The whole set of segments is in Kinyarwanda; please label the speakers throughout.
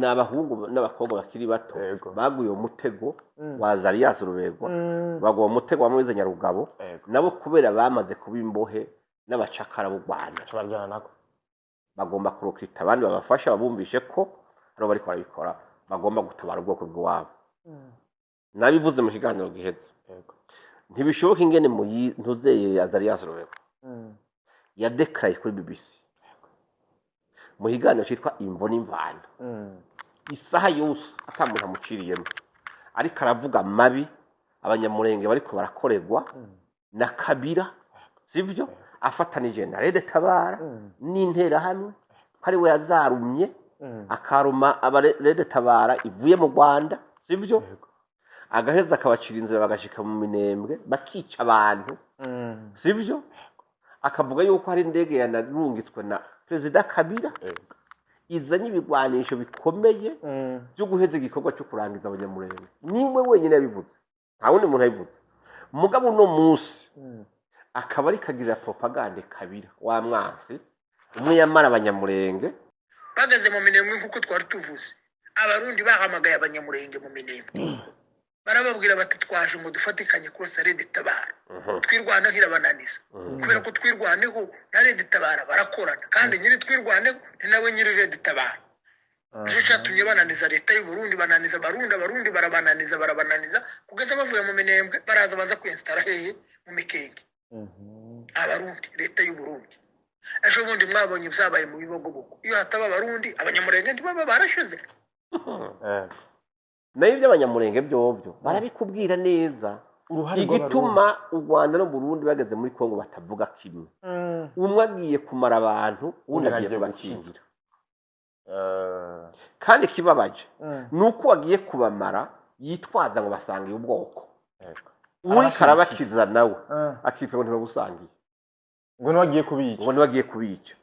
Speaker 1: n'abahungu n'abakobwa bakiri bato baguye umutego wa Azarias Ruberwa baguye umutego wa Moise Nyarugabo nabo kubera bamaze kuba imbohe n'abacakara b'u Rwanda
Speaker 2: barajana nako
Speaker 1: bagomba kurokita abandi babafasha babumvishe ko aro bari barabikora bagomba gutabara ubwoko bw'iwabo nabivuze mu kiganiro giheze ntibishoboka ingene mu ntuzeye Azarias Ruberwa yadekaye kuri BBC mu kiganiro cyitwa Imvo n'Imvano isaha yose atamuntu amuciriyemo ariko aravuga mabi abanyamurenge bariko barakorerwa na Kabira sivyo afatanije na Rede Tabara n'intera hano hari we yazarumye akaruma Rede Tabara ivuye mu Rwanda sivyo agaheza akabacira inzira bagashika mu Minembwe bakica abantu sivyo akavuga yuko hari indege yanarungitswe na Perezida Kabira izanye ibigwanisho bikomeye byo guheza igikorwa cyo kurangiza abanyamurenge nimwe wenyine yabivuze nta wundi muntu yabivuze mugabo no munsi akaba ari kagirira propaganda Kabira wa mwansi umwe yamara abanyamurenge
Speaker 3: bageze mu Minembwe nkuko twari tuvuze abarundi bahamagaye abanyamurenge mu Minembwe barababwira bati twaje ngo dufatikanye kurasa Rede Tabara twirwana hirabananiza kubera ko twirwaneho na Rede Tabara barakorana kandi nyiri twirwaneho ni nawe nyiri Rede Tabara cyo cyatumye bananiza leta y'u Burundi bananiza abarundi barabananiza kugeza bavuye mu Minembwe baraza baza kwinstara hehe mu Mikenge abarundi leta y'u Burundi ejo bundi mwabonye byabaye mu Bibogobogo iyo hataba abarundi abanyamurenge ntibaba barashize
Speaker 1: nayo iby'abanyamurenge byobyo barabikubwira neza igituma u Rwanda no Burundi bageze muri Kongo batavuga kimwe umwe agiye kumara abantu undi agiye kubakingira kandi kibabaje nuko wagiye kubamara yitwaza ngo basangiye ubwoko uri karabakiza nawe akitwa ngo ntibagusangiye
Speaker 2: ngo
Speaker 1: niwagiye kubica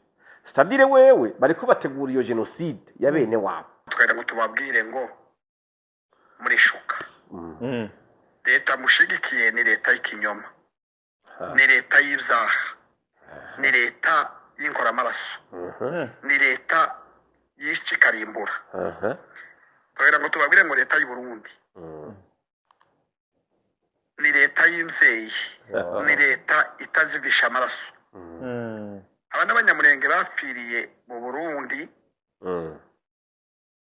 Speaker 1: stadire wewe bariko bategura iyo genocide ya bene wabo
Speaker 3: twera ngo tubabwire ngo muri shuka leta mushigikiye ni leta y'ikinyoma ni leta y'ibyaha ni leta y'inkoramaraso ni leta y'ikikarimbura twera ngo tubabwire ngo leta y'u Burundi ni leta y'imvyeyi ni leta itazivisha amaraso abana b'abanyamurenge bapfiriye mu Burundi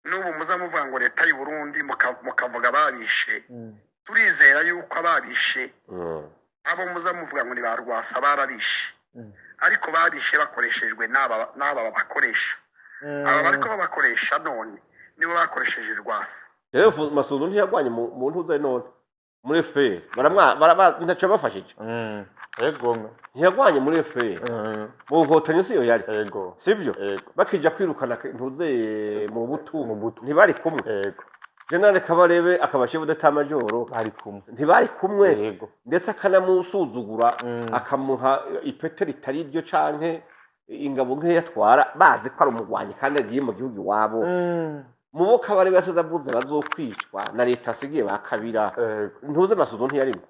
Speaker 3: n'ubu muza muvuga ngo leta y'u Burundi mukavuga babishe turizera yuko ababishe abo muza muvuga ngo ni barwasa barabishe ariko babishe bakoreshejwe n'aba bakoresha aba bariko babakoresha none nibo bakoresheje rwasa
Speaker 1: rero Masudi ntiyagwanye mu ntuze none muri FPR ntacyo bafashije
Speaker 2: yego
Speaker 1: ntiyagwanye muri FPR mu nkotanyi siyo yari sivyo bakija kwirukana ntuze mu butu ntibari kumwe General Kabarebe akabashevu d'etat major ntibari kumwe ndetse akanamusuzugura akamuha ipete ritari ryo canke ingabo nke yatwara bazi ko ari umugwanyi kandi agiye mu gihugu iwabo mubo Kabarebe yasize avuze bazokwicwa na leta asigiye bakabira ntuze Masudi ntiyarimo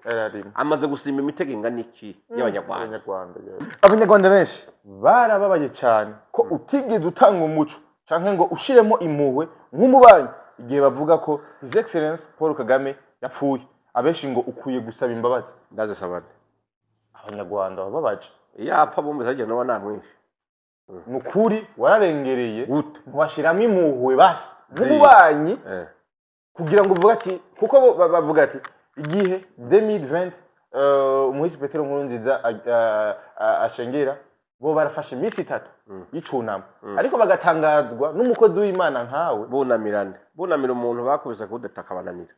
Speaker 1: amaze gusimba imitego ingana iki y'abanyarwanda
Speaker 2: abanyarwanda benshi barababaye cyane ko utigeze utanga umuco canke ngo ushiremo impuhwe nk'umubanyi igihe bavuga ko His Excellence Paul Kagame yapfuye abenshi ngo ukwiye gusaba imbabazi
Speaker 1: ndazisabane
Speaker 2: abanyarwanda bababaje
Speaker 1: yapfa bombe zaje no namwishe
Speaker 2: nukuri wararengereye ntiwashiramo impuhwe basi nk'umubanyi kugira ngo uvuga ati kuko bavuga ati igihe 2020 umuhisi Petero Nkurunziza ashengera bo barafashe iminsi 3 y'icunamo ariko bagatangazwa n'umukozi w'Imana nkawe
Speaker 1: bunamira umuntu bakubise kudetaka bananira.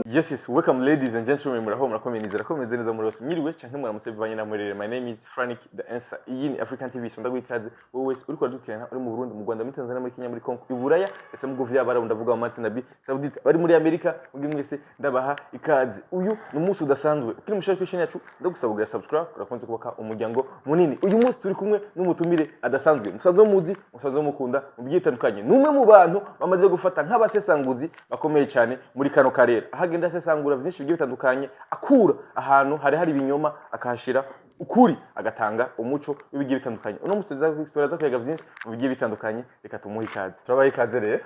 Speaker 2: Yes, welcome ladies and gentlemen, murakomeza neza muri bose mwiriwe canke muramutse bivanye na murere. My name is Frank the Answer. Iyi ni African TV, sonda gwikaze wowe wese uri kwadukirana uri mu Burundi, mu Rwanda, muri Tanzania, muri Kenya, muri Kongo, Iburaya, ese mu guvya bara ndavuga wa Martin Nabi Saudite bari muri Amerika, mugi mwese ndabaha ikaze. Uyu ni umunsi udasanzwe. Ukiri mushaka kwishina yacu ndagusaba kugira subscribe, urakonze kubaka umuryango munini. Uyu munsi turi kumwe n'umutumire adasanzwe. Musazo muzi, musazo mukunda, mu byitandukanye. Numwe mu bantu bamaze gufata nk'abasesanguzi bakomeye cyane muri kano karere. Ahagenda asesangura byinshi bigiye bitandukanye, akura ahantu hari ibinyoma akahashira ukuri agatanga umuco w'ibigiye bitandukanye uno musi turaza kwiga byinshi mu bigiye bitandukanye reka tumuhe ikaze turabaha ikaze rero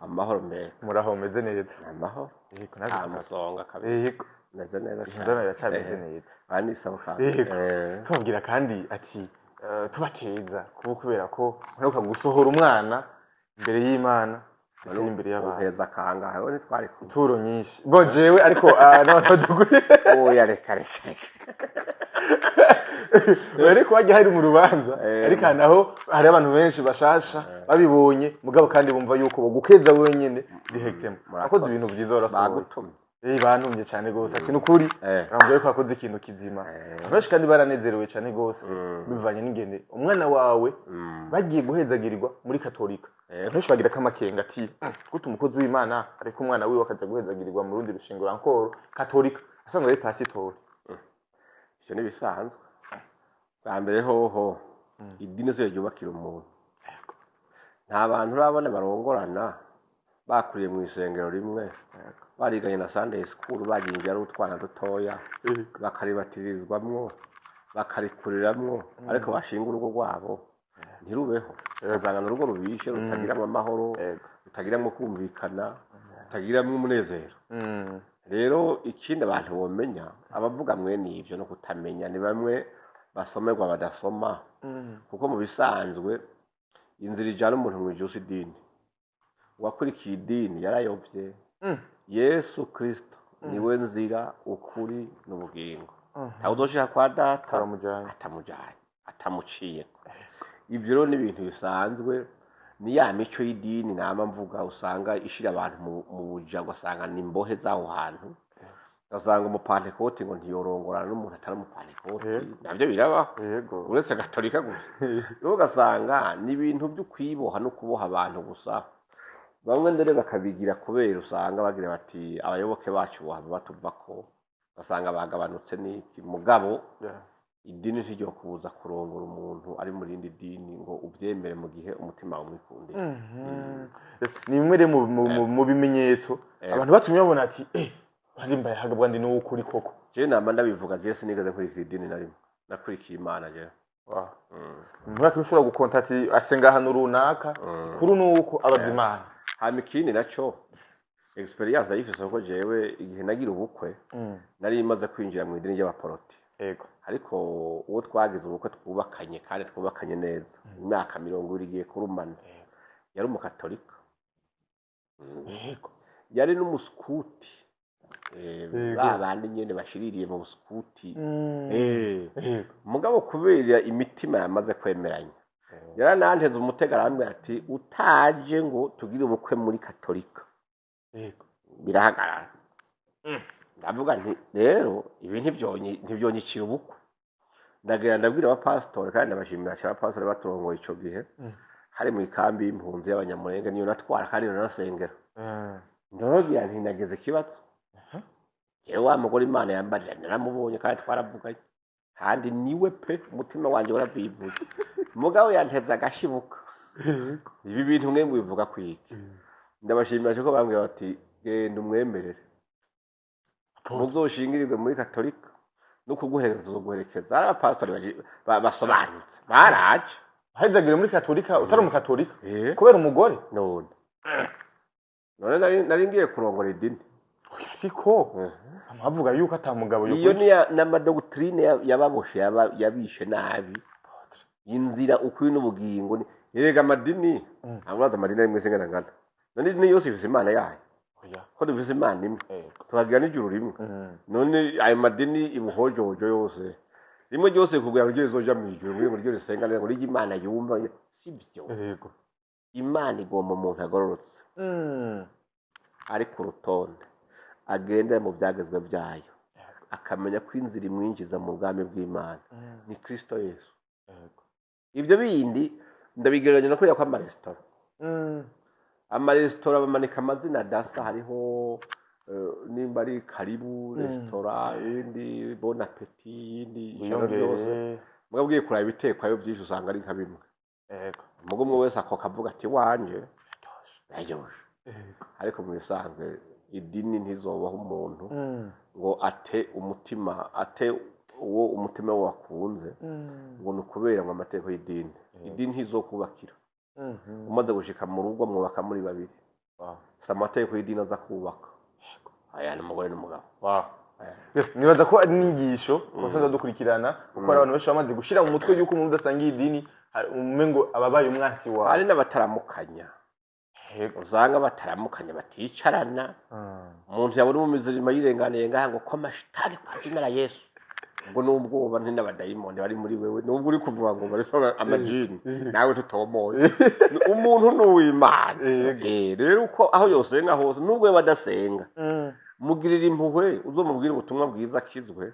Speaker 1: amahoro mbere
Speaker 2: muraho meze neza
Speaker 1: amahoro
Speaker 2: yego
Speaker 1: nta musonga kabisa
Speaker 2: yego
Speaker 1: meze neza
Speaker 2: ndabona yacameze neza
Speaker 1: kandi isaba kandi
Speaker 2: yego tubabwira kandi ati tubakeza kuko kubera ko mperuka gusohora umwana imbere y'Imana ese n'imbere y'abantu
Speaker 1: uheza kangahe we ntitwari kumwe
Speaker 2: ituro nyinshi bo jewe ariko none dugure
Speaker 1: oya reka
Speaker 2: ariko wajya hari mu rubanza ariko naho hari abantu benshi bashasha babibonye mugabo kandi bumva yuko bogukeza wenyene directement akoze ibintu byiza warasohoye bantumye cyane gose ati nukuri rambuye ko akoze ikintu kizima benshi kandi baranezerewe cyane gose bivanye n'ingene umwana wawe bagiye guhezagirirwa muri katolika benshi bagira kamakenga ati gute umukozi w'Imana ariko umwana wiwe akaja guhezagirirwa mu rundi rushingiro ankoro katolika asanzwe ari pasitori
Speaker 1: icyo nibisanzwe bwa mbere hoho idini zo ryubakira umuntu nta bantu urabona barongorana bakuriye mu isengero rimwe bariganye na Sunday school bagingiye ari utwana dutoya bakaribatirizwamwo bakarikuriramwo ariko bashinga urugo rwabo ntirubeho bazangana urugo rubishe rutagiramo amahoro rutagiramo kumvikana rutagiramo umunezero rero ikindi abantu bomenya abavuga mwene ivyo no kutamenya ni bamwe basomerwa badasoma kuko mu bisanzwe inzira ijana umuntu mu ijuru idini uwakurikiye idini yarayobye Yesu Kristo niwe nzira ukuri n'ubugingo ntawe uzoshika kwa data atamujanye atamuciye ivyo rero ni ibintu bisanzwe ni ya mico y'idini nama mvuga usanga ishira abantu mu buja ugasanga ni imbohe zaho hantu ugasanga umupantekoti ngo ntiyorongorana n'umuntu atari umupantekoti navyo birabaho uretse gatolika gusa rero ugasanga ni ibintu byo kwiboha no kuboha abantu gusa bamwe ndere bakabigira kubera usanga bagira bati abayoboke bacu bahava batuvako ugasanga bagabanutse n'iki mugabo idini ntiryo kubuza kurongora umuntu ari mu rindi dini ngo ubyemere mu gihe umutima umwikundiye
Speaker 2: ni bimwe rero mu bimenyetso abantu batumye babona ati bari mbaye hagabwa ndi n'ukuri koko
Speaker 1: je nama ndabivuga je sinigeze kurikira idini na rimwe nakurikiye Imana je
Speaker 2: mwaka ushobora gukonta ati asenga hano runaka kuri nuko abazimana
Speaker 1: hama ikindi naco experience yifise ko jewe igihe nagira ubukwe nari imaze kwinjira mu idini ry'abaporoti
Speaker 2: yego
Speaker 1: ariko uwo twagize ubukwe twubakanye kandi twubakanye neza imyaka 20 igiye kurumana yari umukatolika
Speaker 2: yego
Speaker 1: yari n'umuskuti babandi nyene bashiririye mu buskuti mugabo kubera imitima yamaze kwemeranya yarananteze umutega arambwira ati utaje ngo tugire ubukwe muri katolika birahagarara ndavuga nti rero ibi ntivyonyikira ubukwe ndagenda ndabwira abapasitori kandi ndabashimira cyane abapasitori baturongoye ico gihe hari mu ikambi y'impunzi y'abanyamurenge niyo natwara kandi nanasengera ndababwira nti nageze ikibazo jewe wa mugore Imana yambarira naramubonye kandi twaravuganye kandi niwe pe umutima wanje warabivuze mugabo yanteze agashibuka ibi bintu mwe bivuga kwiki ndabashimira ko bambwiye bati genda umwemerere muzoshingirirwe muri katolika no kuguhereza uzoguherekeza ari abapasitori basobanutse baraje
Speaker 2: ahezagire muri katolika utari umukatolika kubera umugore
Speaker 1: none nari ngiye kurongora idini
Speaker 2: ariko amavuga yuko atamugabo
Speaker 1: iyo ni n'amadoctrine yababoshe yabishe nabi inzira ukuri n'ubugingo erega amadini amuraza amadini ari mwese ngana none ni yose ifise Imana yayo ko dufise Imana imwe tuhagira n'ijuru rimwe none ayo madini ibuhojojo yose rimwe ryose kugira ngo rizoja mu ijuru muri ryo risenga ngo rigi Imana yumva sibyo Imana igomba umuntu agororotse ari ku rutonde agenda mu byagezwe byayo akamenya ko inzira imwinjiza mu bwami bw'Imana ni Kristo Yesu ibyo bindi ndabigereranya no kuya kwa amaresitora bamanika amazina dasa hariho nimba ari karibu resitora yindi bon appetit yindi ijoro ryose mugabwiye kuraba ibitekwayo byinshi usanga ari nka bimwe mugo umwe wese ako kavuga ati wanje yajoshe ariko mu bisanzwe idini ntizobaho umuntu ngo ate umutima ate uwo umutima we wakunze ngo ni ukubera ngo amategeko y'idini idini ntizokubakira umaze gushika mu rugo mwubaka muri babiri si amategeko y'idini aza kubaka aya ni umugore n'umugabo
Speaker 2: yes nibaza ko ari inyigisho basanzwe dukurikirana kuko hari abantu benshi bamaze gushira mu mutwe yuko umuntu udasangiye idini umengo ababaye umwasi wawe
Speaker 1: hari n'abataramukanya usanga bataramukanya baticarana umuntu yabona umumizirima yirenganiye ngaha ngo ko amashitani kwa jina la Yesu ngo n'ubwoba n'abadayimoni bari muri wewe nubwo uri kuvuga ngo bari amajini nawe tutomoye umuntu n'uw'Imana rero uko aho yosenga hose nubwo badasenga mugirira impuhwe uzomubwira ubutumwa bwiza akizwe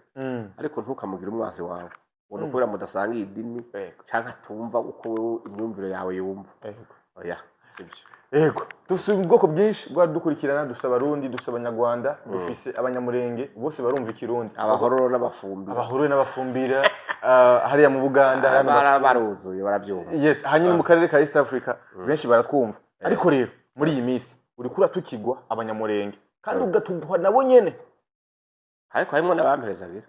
Speaker 1: ariko ntukamugire umwasi wawe ubona kubera mudasangiye idini cyangwa tumva uko wewe imyumvire yawe yumva oya
Speaker 2: Ego, dufise ubwoko bwinshi bwa dukurikirana dusaba Abarundi, dusaba Abanyarwanda, dufise Abanyamurenge, bose barumva Ikirundi.
Speaker 1: Abahororo n'abafumbira.
Speaker 2: Abahororo n'abafumbira, hariya mu Buganda,
Speaker 1: baruzuye barabyumva.
Speaker 2: Yes, hanyuma mu karere ka East Africa, benshi baratwumva. Ariko rero, muri iyi minsi, uri kura tukigwa Abanyamurenge, kandi ugatugwa nabo nyene.
Speaker 1: Ariko harimo n'abampezagira.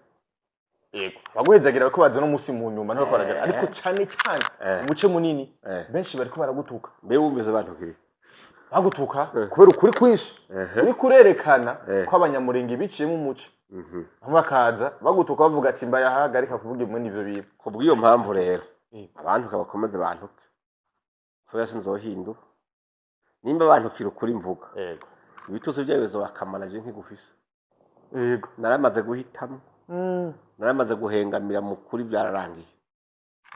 Speaker 2: Yego, baguhezagira ko baza no musi mu nyuma nako baragara. Ariko cyane cyane, umuce munini, benshi bariko baragutuka.
Speaker 1: Mbe wumvise abantu kiri.
Speaker 2: Bagutuka kubera ukuri kwinshi uri kurerekana ko Abanyamurenge biciyemo umuco bakaza bagutuka bavuga ati mba yahagarika kuvuga imwe n'ivyo bintu
Speaker 1: kubw'iyo mpamvu rero abantu kabakomeze bantuke kubera sinzohindura nimba bantukira ukuri mvuga
Speaker 2: yego
Speaker 1: ibituzo byabizo bakamanaje nk'igufise
Speaker 2: yego
Speaker 1: naramaze guhitamo naramaze guhengamira mu kuri byararangiye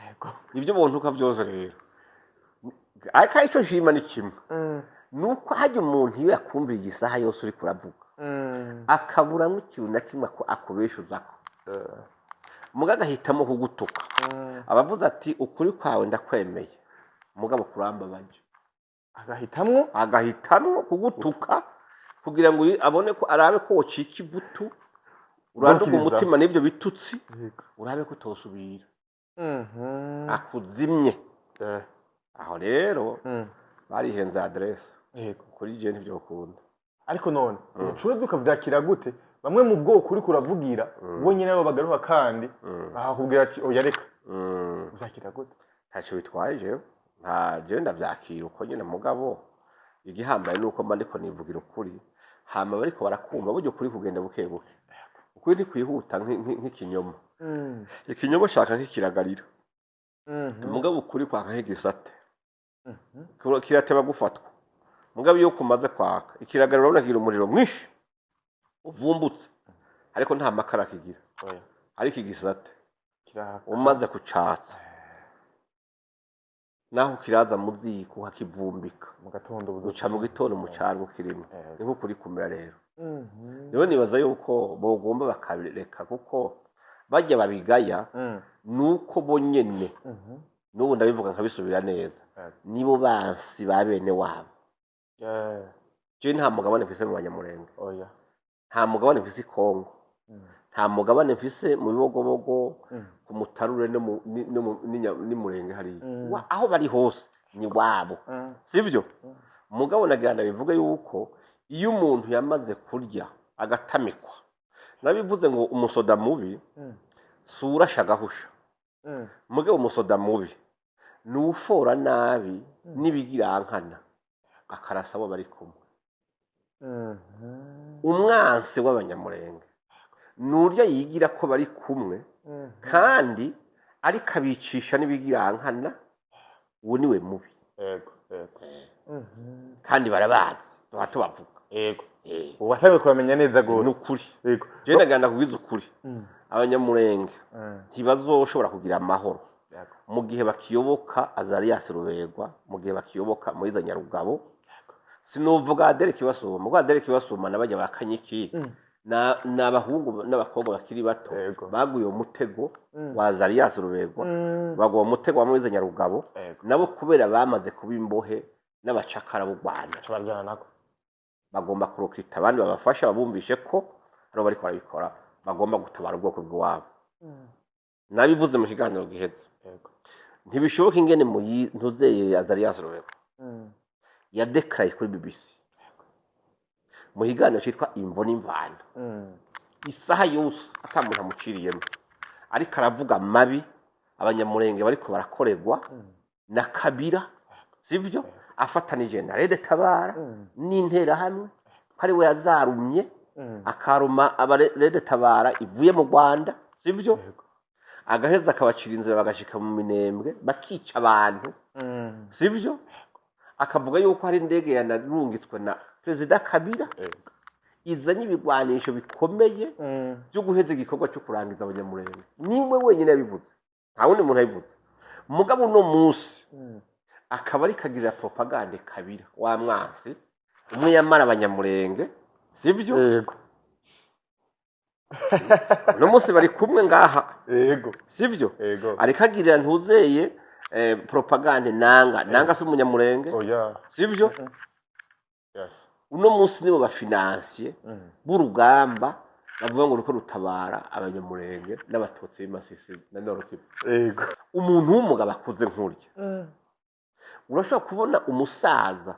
Speaker 2: yego
Speaker 1: ibyo buntuka byose rero aka icyo nshima ni kimwe nuko hajya umuntu iyo yakumviye igisaha yose uri kuravuga akabura nk'ikintu na kimwe akubeshuzako mugaga hitamo kugutuka abavuze ati ukuri kwawe ndakwemeye mugabo kurambabaje agahitamo kugutuka kugira ngo abone ko arabe ko wocika ivutu uranduka umutima n'ibyo bitutsi urabe ko utosubira akuzimye aho rero barihenze adresse kuri je ntivyo ukunda
Speaker 2: ariko none ucuwe dukavyakira gute bamwe mu bwoko uri kuravugira bo nyine abo bagaruka kandi bahakubwira ati oya reka uzakira gute
Speaker 1: ntacyo bitwaye jewe nta je ndavyakira uko nyine mugabo igihambaye nuko mba ndiko nivugira ukuri hama bariko barakumva buryo kuri kugenda buke buke ukuri kwihuta nk'ikinyoma ikinyoma shaka nk'ikiragarira mugabo ukuri kwaka nk'igisate kirateba gufatwa mugabo iyo kumaze kwaka ikiragariro unagira umuriro mwinshi uvumbutse ariko nta makara kigira ariko igisate umaze kucatsa naho kiraza mu ziko hakivumbika
Speaker 2: mu gatondo
Speaker 1: uca mu gitondo mu cyaro kirimo niho kuri kumera rero rero nibaza yuko bogomba bakabireka kuko bajya babigaya nuko bonyene n'ubu ndabivuga nkabisubira neza nibo bansi ba bene wabo je nta mugabane mfise mu Banyamurenge nta mugabane mfise i Kongo nta mugabane mfise mu bibogobogo ku Mutarure n'Imurenge hariya aho bari hose ni wabo sivyo mugabo naganda bivuga yuko iyo umuntu yamaze kurya agatamikwa nabivuze ngo umusoda mubi sura shagahusha mugabo umusoda mubi nufora nabi nibigirankana akarasa abo bari kumwe umwansi w'Abanyamurenge nurya yigira ko bari kumwe kandi ari kabicisha nibigirankana uwo niwe mubi
Speaker 2: yego
Speaker 1: kandi barabazi bato bavuga
Speaker 2: yego ubasabe kubamenya neza gose
Speaker 1: nukuri
Speaker 2: yego
Speaker 1: je ndaganda kubiza ukuri Abanyamurenge ntibazoshobora kugira amahoro mu gihe bakiyoboka Azarias Ruberwa mu gihe bakiyoboka Moiza Nyarugabo sinuvuga Derek Basuma mugo Derek Basuma nabajya bakanyiki n'abahungu n'abakobwa bakiri bato baguye umutego wa Azarias Ruberwa baguye umutego wa Moiza Nyarugabo nabo kubera bamaze kubimbohe n'abacakara b'u Rwanda
Speaker 2: barjana nako
Speaker 1: bagomba kurokita abandi babafasha babumvishe ko ari bari barabikora bagomba gutabara ubwoko bw'iwabo nabivuze mu kiganiro giheze ntibishoboka ingene mu ntuzeye Azarias Ruberwa yadeclare kuri BBC mu kiganiro cyitwa Imvo n'Imvano isaha yose atamuntu amuciriyemo ariko aravuga mabi abanyamurenge bariko barakorerwa na Kabila sivyo afatanije na Rede Tabara n'interahamwe ko ari we yazarumye akaruma Rede Tabara ivuye mu Rwanda sivyo agaheza akabacira inzira bagashika mu Minembwe bakica abantu sivyo akavuga yuko hari indege yanarungitswe na Perezida Kabila izanye ibigwanisho bikomeye byo guheza igikorwa cyo kurangiza abanyamurenge niwe wenyine yabivuze nta wundi muntu yabivuze mugabo no munsi akaba ari kagirira propaganda Kabila wa mwansi umwe yamara abanyamurenge sivyo
Speaker 2: yego
Speaker 1: no munsi bari kumwe ngaha
Speaker 2: yego
Speaker 1: sivyo
Speaker 2: yego
Speaker 1: ari kagirira ntuzeye propaganda nanga se umunyamurenge
Speaker 2: oya
Speaker 1: sivyo
Speaker 2: yes
Speaker 1: uno munsi nibo bafinansiye b'urugamba bavuga ngo uriko rutabara abanyamurenge n'abatutsi b'Imasisi na Nord-Kivu
Speaker 2: yego
Speaker 1: umuntu w'umugabo akuze nkurya urashobora kubona umusaza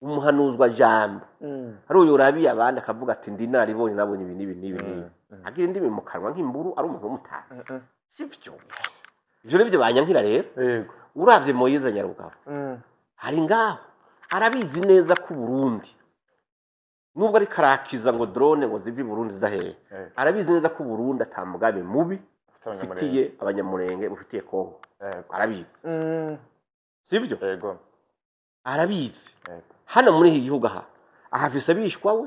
Speaker 1: umuhanuzwa jambo hari uyu urabiye abandi akavuga ati ndi naribonye nabonye ibi nibi agira indimi mu kanwa nk'imburu ari umuntu w'umutana sivyo ivyo nivyo banyankira rero
Speaker 2: yego
Speaker 1: uravye Moyize Nyarugabo hari ngaho arabizi neza ko Burundi nubwo ari karakiza ngo drone ngo zivi Burundi zahehe arabizi neza ko Burundi atamugabe mubi ufitiye abanyamurenge ufitiye Kongo arabizi sivyo
Speaker 2: yego
Speaker 1: arabizi hano muri iki gihugu ahafise abishwa we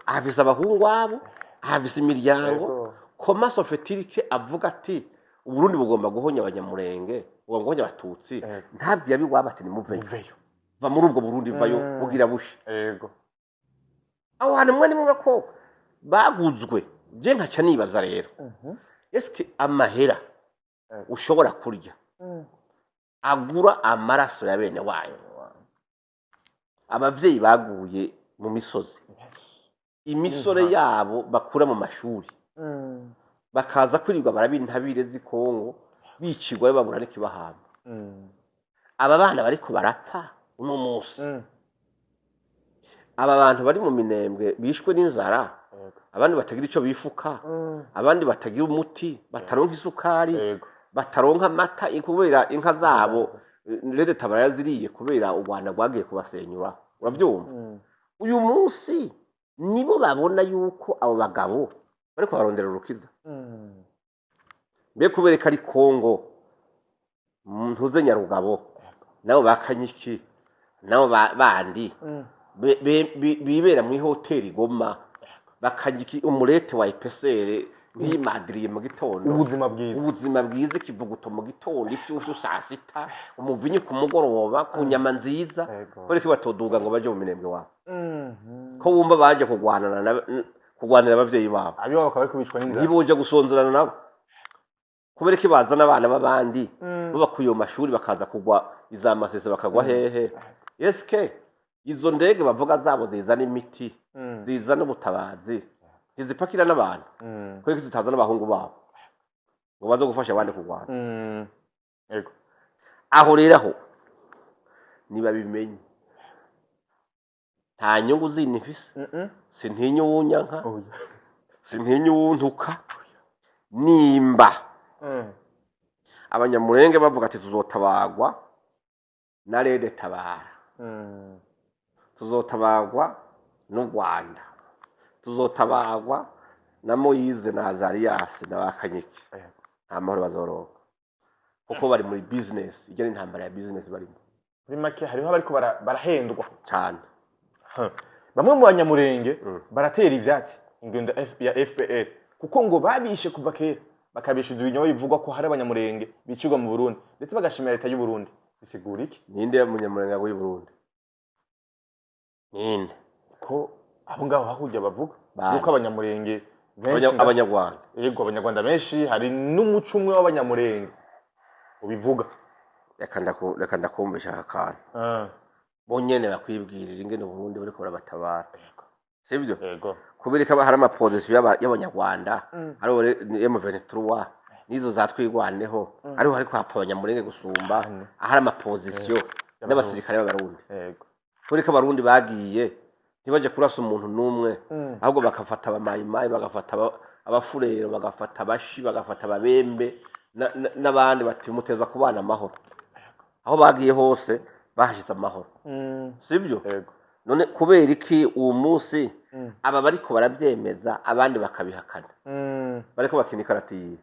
Speaker 1: ahafise abahungu abo ahafise imiryango koma sofetirike avuga ati Uburundi bugomba guhonya abanyamurenge bugomba guhonya abatutsi ntabwo yabiwaba ati nimuveyo va muri ubwo Burundi vayo bugira bushe
Speaker 2: yego
Speaker 1: aho hantu mwe nimwe ko baguzwe je nkaca nibaza rero eske amahera ushobora kurya agura amaraso ya bene wayo abavyeyi baguye mu misozi imisore yabo bakura mu mashuri bakaza kwirirwa barabintabire z'ikongo bicirwa babura n'ikibahamba aba bana bariko barapfa uno munsi aba bantu bari mu Minembwe bishwe n'inzara abandi batagira ico bifuka abandi batagira umuti bataronka isukari bataronka amata kubera inka zabo Rede Tabara yaziriye kubera u Rwanda rwagiye kubasenyura uravyumva uyu munsi nibo babona yuko abo bagabo bariko barondera urukiza mbe kubereka ari Kongo ntuze Nyarugabo nabo bakanyiki nabo bandi bibera mu hoteli Goma bakanyiki umurete wa IPSR ntimadiriye mu gitondo ubuzima bwiza kivuguto mu gitondo ifyushu saa sita umuvinyi ku mugoroba ku nyama nziza bareke batoduga ngo baje mu Minembwe wabo ko wumva baje kugwanira abavyeyi babo
Speaker 2: abiyo bakaba ariko bicwa n'inzara
Speaker 1: ntiboje gusonzerana nabo kubereke bazana abana babandi babakuye mu mashuri bakaza kugwa izamasese bakagwa hehe eske izo ndege bavuga zabo zizana imiti zizana ubutabazi ntizipakira n'abantu kubera ko zitazana abahungu babo ngo baze gufasha abandi kurwana
Speaker 2: yego
Speaker 1: aho rero aho niba bimenye nta nyungu zindi mfise sintinya uwunyanka sintinya uwuntuka nimba abanyamurenge bavuga ati tuzotabagwa na Rede Tabara tuzotabagwa n'u Rwanda tuzotabagwa na Moyize na Azarias na bakanyiki nta mahoro bazoronka kuko bari muri business ijya n'intambara ya business barimo
Speaker 2: muri make hariho abariko barahendwa
Speaker 1: cyane
Speaker 2: bamwe mu banyamurenge baratera ivyatsi ingendo ya FPR kuko ngo babishe kuva kera bakabishiza ibinyoma bivugwa ko hari abanyamurenge bicirwa mu Burundi ndetse bagashimira leta y'u Burundi bisigura iki
Speaker 1: ninde y'umunyamurenge w'u Burundi ninde
Speaker 2: ko abo ngaho hakurya bavuga yuko abanyamurenge benshi
Speaker 1: abanyarwanda
Speaker 2: yego abanyarwanda benshi hari n'umuco umwe w'abanyamurenge ubivuga
Speaker 1: reka ndakumvisha akantu bonyene bakwibwirira ingene Burundi bariko barabatabara sivyo
Speaker 2: yego
Speaker 1: kubireka hari amapozisiyo y'abanyarwanda hari M23 nizo zatwigwaneho ariho hariko hapfa abanyamurenge gusumba ahari amapozisiyo n'abasirikare b'abarundi
Speaker 2: yego
Speaker 1: kubireka abarundi bagiye ntibaje kurasa umuntu numwe ahubwo bakafata abamayimayi bagafata abafurero bagafata abashi bagafata ababembe n'abandi bati muteza kubana amahoro aho bagiye hose bahashize amahoro sibyo none kubera iki uwo munsi aba bariko barabyemeza abandi bakabihakana bariko bakina ikarati yiwe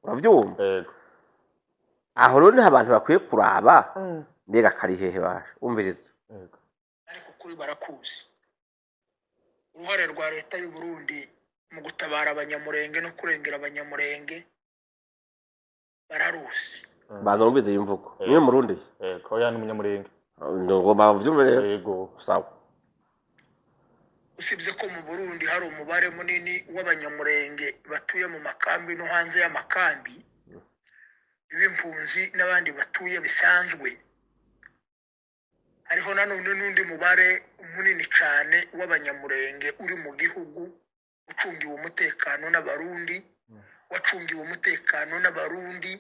Speaker 1: urabyumva aho rero ni abantu bakwiye kuraba mbega kari hehe basha umviriza
Speaker 3: ariko kuri barakuzi uruhare rwa leta y'u Burundi mu gutabara abanyamurenge no kurengera abanyamurenge bararuzi
Speaker 1: bantu numvise imvugo niwe murundi
Speaker 2: ko yani umunyamurenge
Speaker 1: ngo bavyumve yego sawa
Speaker 3: usibye ko mu Burundi hari umubare munini w'abanyamurenge batuye mu makambi no hanze y'amakambi ibimpunzi n'abandi batuye bisanzwe hariho nanone n'undi mubare munini cyane w'abanyamurenge uri mu gihugu ucungiwe umutekano n'abarundi wacungiwe umutekano n'abarundi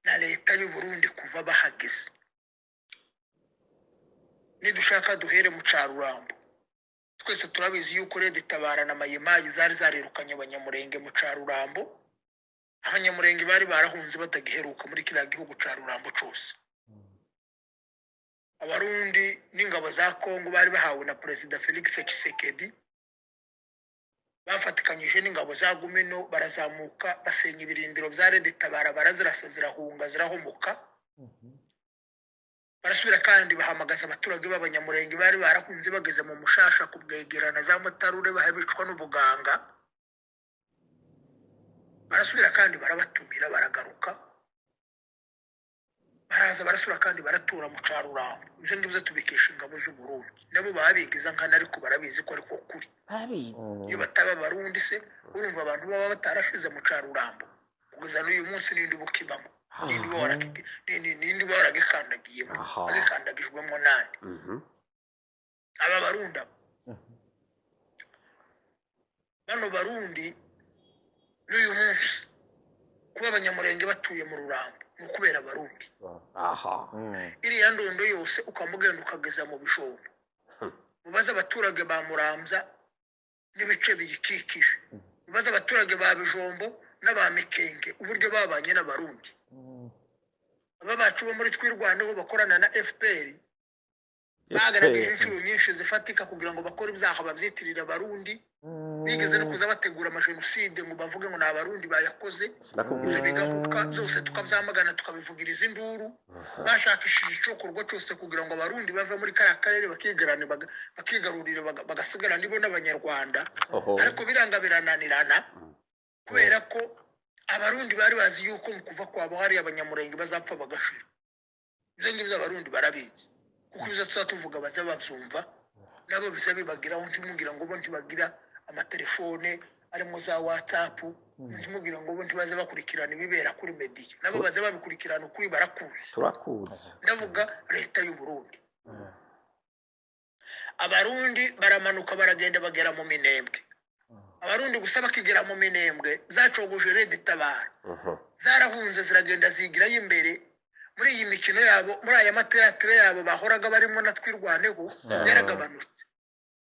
Speaker 3: na leta y'u Burundi kuva bahageze nidushaka duhere mu Carurambo twese turabizi yuko Red Tabara na Mayimayi zari zarirukanye abanyamurenge mu Carurambo abanyamurenge bari barahunze batagiheruka muri kiriya gihugu Carurambo cyose abarundi n'ingabo za Kongo bari bahawe na Perezida Felix Tshisekedi bafatikanyije n'ingabo za Gumino barazamuka basenya ibirindiro bya Red Tabara barazirasa zirahunga zirahomoka barasubira kandi bahamagaza abaturage b'abanyamurenge bari barahunze bageze mu Mushasha kubwegerana za Mutarure bahabicwa n'ubuganga barasubira kandi barabatumira baragaruka baraza barasubira kandi baratura mu Carurambo ivyo ngivyo tubikesha ingabo z'u Burundi nabo babigiza nkana ariko barabizi ko ariko kuri iyo bataba barundi se urumva abantu baba batarashize mu Carurambo kugeza n'uyu munsi n'indi bukibamo n'indi baragikandagiyemo agikandagijwemo nani aba barunda bano barundi n'uyu munsi kuba abanyamurenge batuye mu Rurambo ni ukubera abarundi iriya ndondo yose ukamugenda ukageza mu Bijombo mubaze abaturage ba Muramvya n'ibice biyikikije mubaze abaturage ba Bijombo n'aba Mikenge uburyo babanye n'abarundi aba bacu bo muri twirwaneho bakorana na FPR bagaragaje inshuro nyinshi zifatika kugira ngo bakore ibyaha babyitirira abarundi bigeze no kuza bategura amajenoside ngo bavuge ngo n'abarundi bayakoze ibyo bigahuka byose tukabyamagana tukabivugiriza induru bashakishije icokorwa cyose kugira ngo abarundi bave muri kariya karere bakigarurire bagasigara nibo n'abanyarwanda ariko biranga birananirana kubera ko abarundi bari bazi yuko mu kuva kwabo hari abanyamurenge bazapfa bagashira ibyo ngibyo abarundi barabizi kuko biza tuvuga baza babyumva nabo biza bibagiraho ntimugira ngo bo ntibagira amatelefone arimo za WhatsApp ntimugira ngo bo ntibaze bakurikirana ibibera kuri media nabo baza babikurikirana ukuri barakuzi
Speaker 1: turakuzi
Speaker 3: ndavuga leta y'u Burundi abarundi baramanuka baragenda bagera mu Minembwe abarundi gusa bakigera mu Minembwe zacogoje Red Tabara zarahunze ziragenda zigirayo imbere muri iyi mikino yabo muri aya mateatire yabo bahoraga barimo natwirwaneho yaragabanutse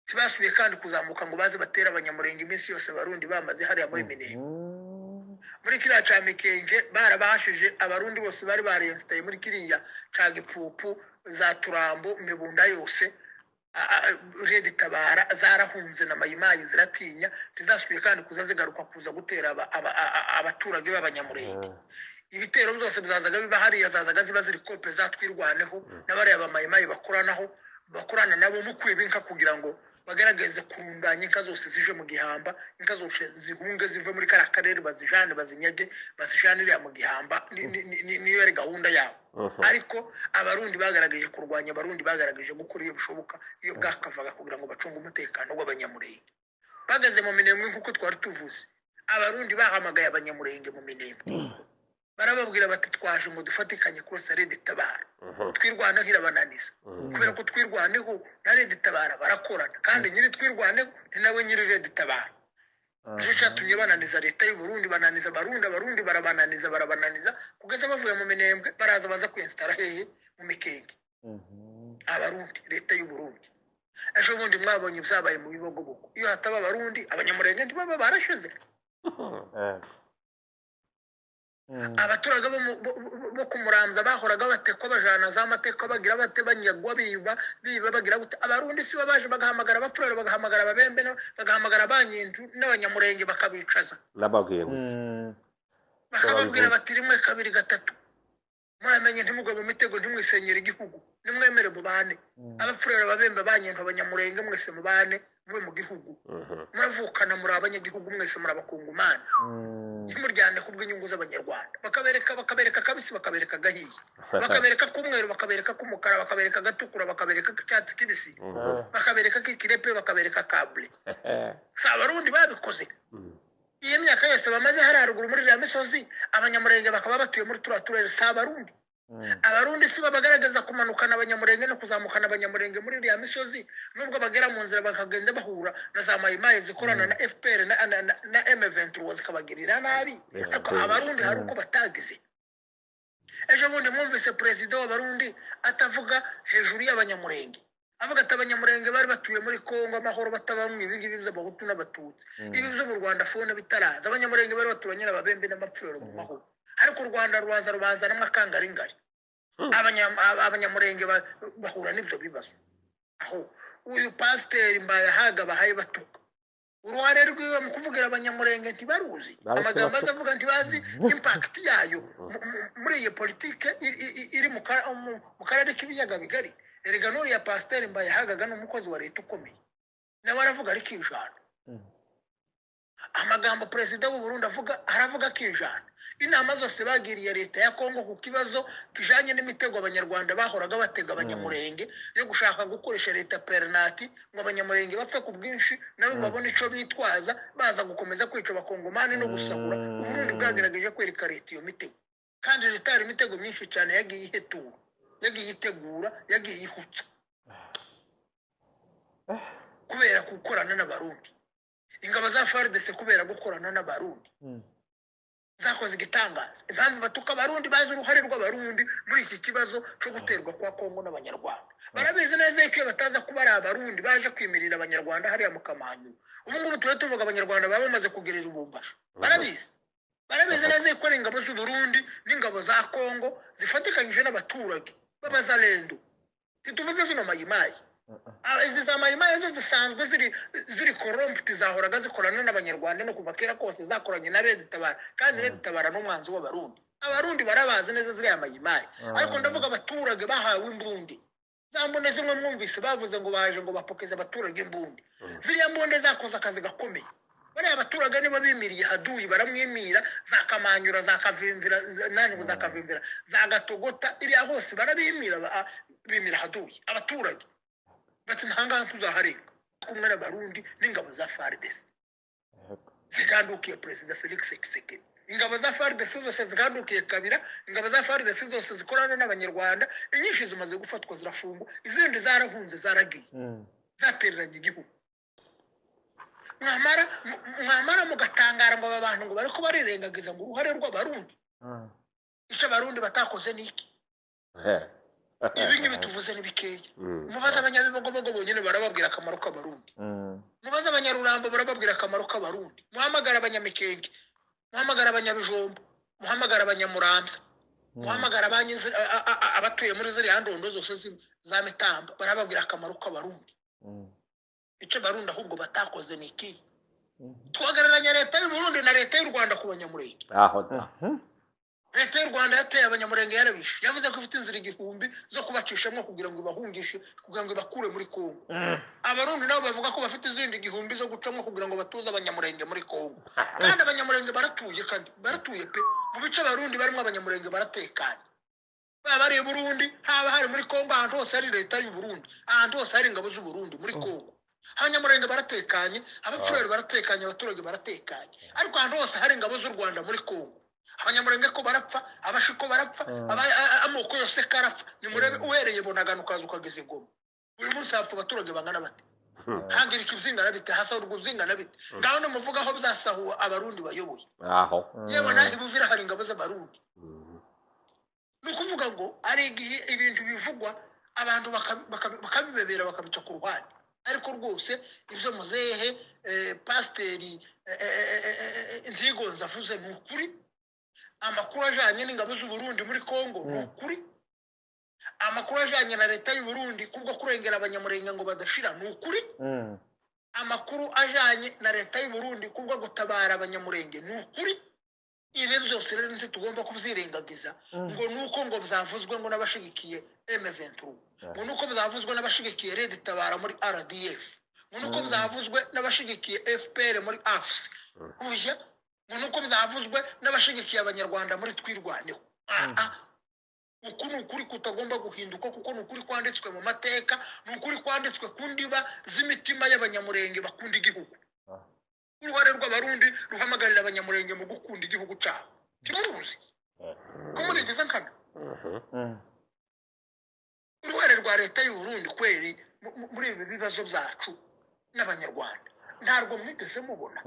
Speaker 3: tibasubiye kandi kuzamuka ngo baze batera abanyamurenge iminsi yose abarundi bamaze hariya muri Minembwe muri kiriya ca Mikenge barabahashije abarundi bose bari barensitaye muri kiriya ca Gipupu za Turambo Mibunda yose Red Tabara zarahunze na Mayimayi ziratinya tizasubiye kandi kuza zigaruka kuza gutera abaturage b'abanyamurenge ibitero byose bizazaga biba hariya zazaga ziba ziri kope zatwirwaneho n'abari abamayimayi bakorana nabo mu kwibinka kugira ngo bagaragaze kurundanya inka zose zije mu Gihamba inka zose zihunge zive muri kara karere bazijane bazinyage bazijanire mu Gihamba niyo yari gahunda yabo ariko abarundi bagaragaje kurwanya abarundi bagaragaje gukora iyo bishoboka iyo bwakavaga kugira ngo bacunge umutekano w'abanyamurenge bageze mu Minembwe nkuko twari tuvuze abarundi bahamagaye abanyamurenge mu Minembwe barababwira bati twaje ngo dufatikanye kurasa Red Tabara twirwanaho irabananiza kubera ko twirwaneho na Red Tabara barakorana kandi nyiri twirwaneho ni nawe nyiri Red Tabara cyo cyatumye bananiza leta y'u Burundi bananiza abarundi barabananiza kugeza bavuye mu Minembwe baraza baza kwinstara hehe mu Mikenge abarundi leta y'u Burundi ejo bundi mwabonye ibyabaye mu bibogobogo iyo hataba abarundi abanyamurenge ntibaba barashize abaturage bo kumuramza bahoraga batekwa bajana za mateka bagira bate banyagwa biba bagira gute abarundi si babaje bagahamagara abapfurero bagahamagara ababembe bagahamagara abanyintu n'abanyamurenge bakabicaza bakababwira bati rimwe kabiri gatatu muramenye ntimugwe mu mitego ntimwisenyera igihugu nimwemere mubane abapfurero ababembe abanyintu abanyamurenge mwese mubane mube mu gihugu muravukana muri abanyagihugu mwese muri abakungumana ntimuryane kubw'inyungu z'abanyarwanda bakabereka kabisi bakabereka gahiye bakabereka k'umweru bakabereka k'umukara bakabereka gatukura bakabereka k'icyatsi kibisi bakabereka k'ikirepe bakabereka kabule si abarundi babikoze iyi myaka yose bamaze hari haruguru muri iriya misozi abanyamurenge bakaba batuye muri turiya turere si abarundi abarundi si babagaragaza kumanukana abanyamurenge no kuzamukana abanyamurenge muri iriya misozi nubwo bagera mu nzira bakagenda bahura na za mayimayi zikorana na FPR na M23 zikabagirira nabi ariko abarundi hari uko batagize ejo bundi mwumvise perezida w'abarundi atavuga hejuru y'abanyamurenge avuga ati abanyamurenge bari batuye muri Kongo amahoro batabamwe ibingibi by'abahutu n'abatutsi ibi byo mu Rwanda fone bitaraza abanyamurenge bari baturanye n'ababembe n'amapfero mu mahoro ariko u Rwanda rwazana akangaringari abanyamurenge bahura n'ibyo bibazo aho uyu pasiteri Mbayahaga bahaye batuka uruhare rwiwe mu kuvugira abanyamurenge ntibaruzi amagambo azavuga ntibazi impact yayo muri iyi politike iri mu karere k'ibiyaga bigari erega nuriya pasiteri Mbayahaga n'umukozi wa leta ukomeye nawe aravuga ari kijana amagambo perezida w'u Burundi aravuga kijana inama zose bagiriye leta ya Kongo ku kibazo kijanye n'imitego abanyarwanda bahoraga batega abanyamurenge yo gushaka gukoresha leta pernati ngo abanyamurenge bapfe ku bwinshi nabo babone ico bitwaza baza gukomeza kwica abakongomani no gusahura u Burundi bwagerageje kwereka leta iyo mitego kandi leta hari imitego myinshi cyane yagiye ihetura yagiye itegura yagiye ihutsa kubera gukorana n'abarundi ingabo za FARDC kubera gukorana n'abarundi zakoze igitangaza impamvu batuka abarundi bazi uruhare rw'abarundi muri iki kibazo cyo guterwa kwa Kongo n'abanyarwanda barabizi neza ko bataza kuba ari abarundi baje kwimirira abanyarwanda hariya mu Kamanyu ubu ngubu tuvuga abanyarwanda baba bamaze kugerera ububasha barabizi neza ko ari ingabo z'u Burundi n'ingabo za Kongo zifatikanyije n'abaturage b'abazalendo ntituvuze zino mayimayi izi za mayimayi zo zisanzwe ziri corrupt zahoraga zikorana n'abanyarwanda no kuva kera kose zakoranye na Red Tabara kandi Red Tabara n'umwanzi w'abarundi abarundi barabazi neza ziriya mayimayi ariko ndavuga abaturage bahawe imbundi za mbone zimwe mwumvise bavuze ngo baje ngo bapokeze abaturage imbundi ziriya mbonde zakoze akazi gakomeye bariya abaturage nibo bimiriye haduyi baramwimira zakamanyura zakavimvira nani zakavimvira zagatogota iriya hose barabimira bimira haduyi abaturage bati ntanga tuzaharenga kumwe n'abarundi n'ingabo za FARDC zigandukiye perezida Felix Tshisekedi ingabo za FARDC zose zigandukiye Kabila ingabo za FARDC zose zikorana n'abanyarwanda inyinshi zimaze gufatwa zirafungwa izindi zarahunze zaragiye zatereranye igihugu mwamara mugatangara ngo aba bantu ngo bariko barirengagiza ngo uruhare rw'abarundi icyo abarundi batakoze niki ibingibi tuvuze n'ibikeya mubaze abanyabibogobogo bonyine barababwira akamaro k'abarundi mubaze abanyarurambo barababwira akamaro k'abarundi muhamagara abanyamikenge muhamagara abanyabijombo muhamagara abanyamuramza muhamagara abatuye muri ziriya ndondo zose za Mitamba barababwira akamaro k'abarundi icyo abarundi ahubwo batakoze niki twagararanya leta y'u Burundi na leta y'u Rwanda ku banyamurenge leta y'u Rwanda yateye abanyamurenge yarabishe yavuze ko ifite inzira igihumbi zo kubacishamo kugira ngo ibahungishe kugira ngo ibakure muri Kongo abarundi nabo bavuga ko bafite izindi igihumbi zo gucamo kugira ngo batuze abanyamurenge muri Kongo kandi abanyamurenge baratuye kandi baratuye pe mu bice abarundi barimo abanyamurenge baratekanye baba ari Burundi haba hari muri Kongo ahantu hose hari leta y'u Burundi ahantu hose hari ingabo z'u Burundi muri Kongo abanyamurenge baratekanye abapfurero baratekanye abaturage baratekanye ariko ahantu hose hari ingabo z'u Rwanda muri Kongo abanyamurenge ko barapfa abashiko barapfa amoko yose karapfa nimurebe uhereye Bunagana ukaza ukageza Goma buri munsi hapfa abaturage bangana bate hangirika ibizingana bite hasahurwa ibizingana bite ngaho muvuga aho byasahuwe abarundi bayoboye aho yewe naho buvira hari ingabo z'abarundi ni ukuvuga ngo ari igihe ibintu bivugwa abantu bakabibebera bakabica ku ruhande ariko rwose ibyo muzehe pasiteri nzigonza avuze ni ukuri, amakuru ajyanye n'ingabo z'u Burundi muri Kongo ni ukuri, amakuru ajyanye na leta y'u Burundi kubwo kurengera abanyamurenge ngo badashira ni ukuri, amakuru ajyanye na leta y'u Burundi kubwo gutabara abanyamurenge ni ukuri. Ibi byose rero ntitugomba tugomba kubyirengagiza ngo nuko ngo byavuzwe ngo n'abashigikiye M23, ngo nuko byavuzwe n'abashigikiye Red Tabara muri RDF, ngo nuko byavuzwe n'abashigikiye FPR muri AFC, uje ngo nuko byavuzwe n'abashigikiye abanyarwanda muri Twirwaneho. Uku ni ukuri kutagomba guhinduka, kuko ni ukuri kwanditswe mu mateka, ni ukuri kwanditswe ku ndiba z'imitima y'abanyamurenge bakunda igihugu. Uruhare rw'abarundi ruhamagarira abanyamurenge mu gukunda igihugu cyabo kimuruzi ko murigeze nkana. Uruhare rwa leta y'u Burundi kweri muri ibi bibazo byacu n'abanyarwanda ntabwo mwigeze mubona.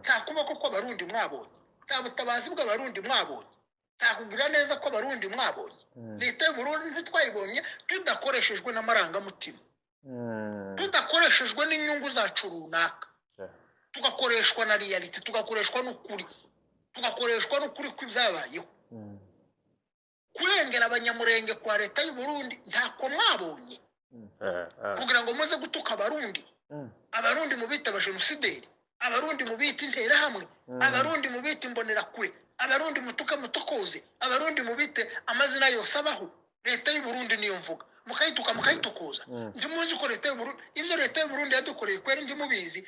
Speaker 3: Nta kuboko kw'abarundi mwabonye, nta butabazi bw'abarundi mwabonye, nta kugira neza kw'abarundi mwabonye. Leta y'u Burundi ntitwayibonye tudakoreshejwe n'amarangamutima, tudakoreshejwe n'inyungu zacu runaka, tugakoreshwa na reality, tugakoreshwa n'ukuri, tugakoreshwa n'ukuri kw'ibyabayeho. Kurengera abanyamurenge kwa leta y'u Burundi ntako mwabonye kugira ngo muze gutuka abarundi. Abarundi mubita abajenosideri, abarundi mubita interahamwe, abarundi mubita imbonerakure, abarundi mutuka mutokoze, abarundi mubite amazina yose abaho. Leta y'u Burundi niyo mvuga, mukayituka mukayitukuza. Ndi muzi ko leta y'u Burundi, ibyo leta y'u Burundi yadukoreye kwera ndi mubizi,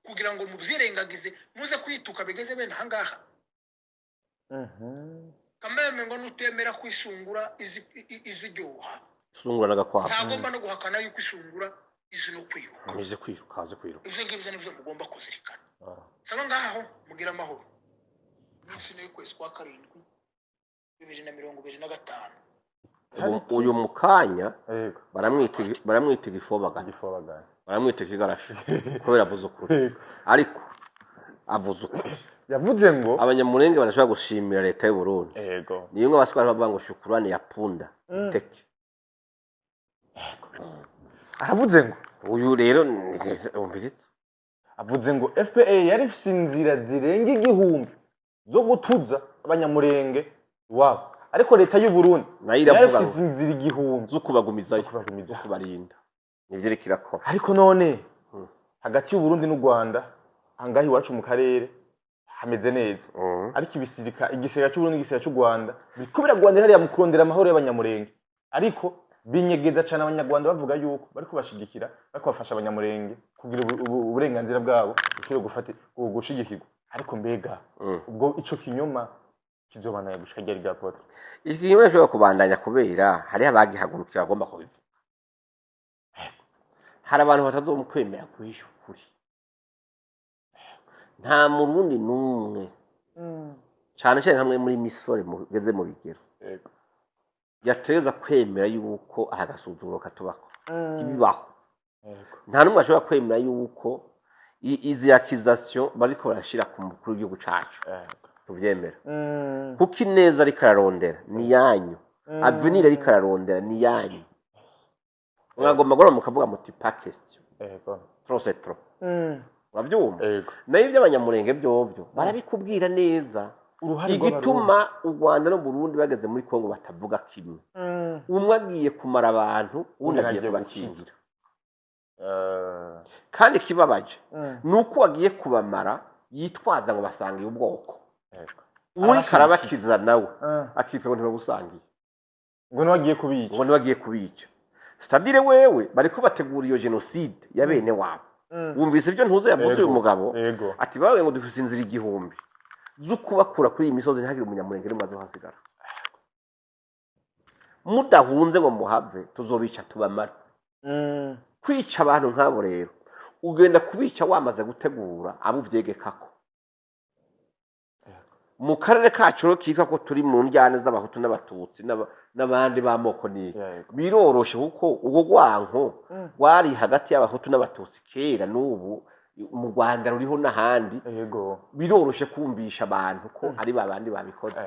Speaker 3: kugira ngo mubyirengagize muze kwituka bigeze bene ahangaha. Kameme ngo nutemera kwisungura iziryoha,
Speaker 1: isungura n'agakwabo
Speaker 3: ntagomba no guhakana yuko isungura izi no kwiruka,
Speaker 1: izi kwiruka, haze kwiruka.
Speaker 3: Ibyo ngibyo nibyo mugomba kuzirikana. Saba ngaho mugira amahoro. Minsi no y'ukwezi kwa karindwi 2025.
Speaker 1: Uyu mukanya baramwita igifobagana, baramwita ikigarashi kubera avuze ukuri. Ariko avuze ukuri,
Speaker 2: yavuze ngo
Speaker 1: abanyamurenge badashobora gushimira leta y'u Burundi. Ni bimwe abaswari bavuga ngo shukurani ya punda teke.
Speaker 2: Aravuze ngo
Speaker 1: uyu rero umbiritse,
Speaker 2: avuze ngo FPA yari ifite inzira zirenga igihumbi zo gutuza abanyamurenge wabo, ariko leta y'u Burundi
Speaker 1: nayo
Speaker 2: ifite inzira igihumbi
Speaker 1: zo kubagumizayo, zo kubarinda. Nivyo kirakora.
Speaker 2: Ariko none hagati y'u Burundi n'u Rwanda angahi iwacu mu karere hameze neza. Ariko igisega cy'u Burundi n'igisega cy'u Rwanda biriko biragwanira hariya mu kurondera amahoro y'abanyamurenge, ariko binyegeza cyane abanyarwanda bavuga yuko bariko bashigikira, bariko bafasha abanyamurenge kugira uburenganzira bwabo bushobore gufata gushigikirwa. Ariko mbega ubwo ico kinyoma kizobana gushika ryari rya pote?
Speaker 1: Iki kinyoma cyo kubandanya kubera hari abagihagurukira bagomba kubivuga. Hari abantu batazomukwemera kuhisha ukuri. Nta murundi numwe cyane cyane hamwe muri misore mugeze mu bigero yateza kwemera yuko ahagasuzuro katubako kibibaho. Nta numwe ashobora kwemera yuko izi accusation bariko barashira ku mukuru w'igihugu cacu tuvyemera. Kuko ineza ari kararondera ni yanyu, avenir ari kararondera ni yanyu. Mwagomba gora mukavuga muti pas question, trop c'est trop. Urabyumva? Nayo iby'abanyamurenge byobyo barabikubwira neza. Igituma u Rwanda no Burundi bageze muri Kongo batavuga kimwe, umwe agiye kumara abantu undi agiye kubakingira. Kandi kibabaje nuko wagiye kubamara yitwaza ngo basangiye ubwoko. Uri karabakiza nawe akitwa ngo ntibagusangiye,
Speaker 2: ngo niwagiye kubica,
Speaker 1: ngo niwagiye kubica. C'est-à-dire wewe bariko bategura iyo genocide ya bene wabo. Wumvise ibyo ntuze yavuze uyu mugabo ati bawe ngo dufise inzira igihumbi zo kubakura kuri iyi misozi ntagire umunyamurenge rimwe azohasigara. Mudahunze ngo muhave tuzobica tubamara. Kwica abantu nk'abo rero ugenda kubica wamaze gutegura abo vyegekako. Mu karere kacu kitwa ko turi mu njyane z'abahutu n'abatutsi n'abandi bamoko ni biroroshe kuko ubwo gwanko wari hagati y'abahutu n'abatutsi kera n'ubu mu Rwanda ruriho n'ahandi. Biroroshe kumvisha abantu ko ari babandi babikoze.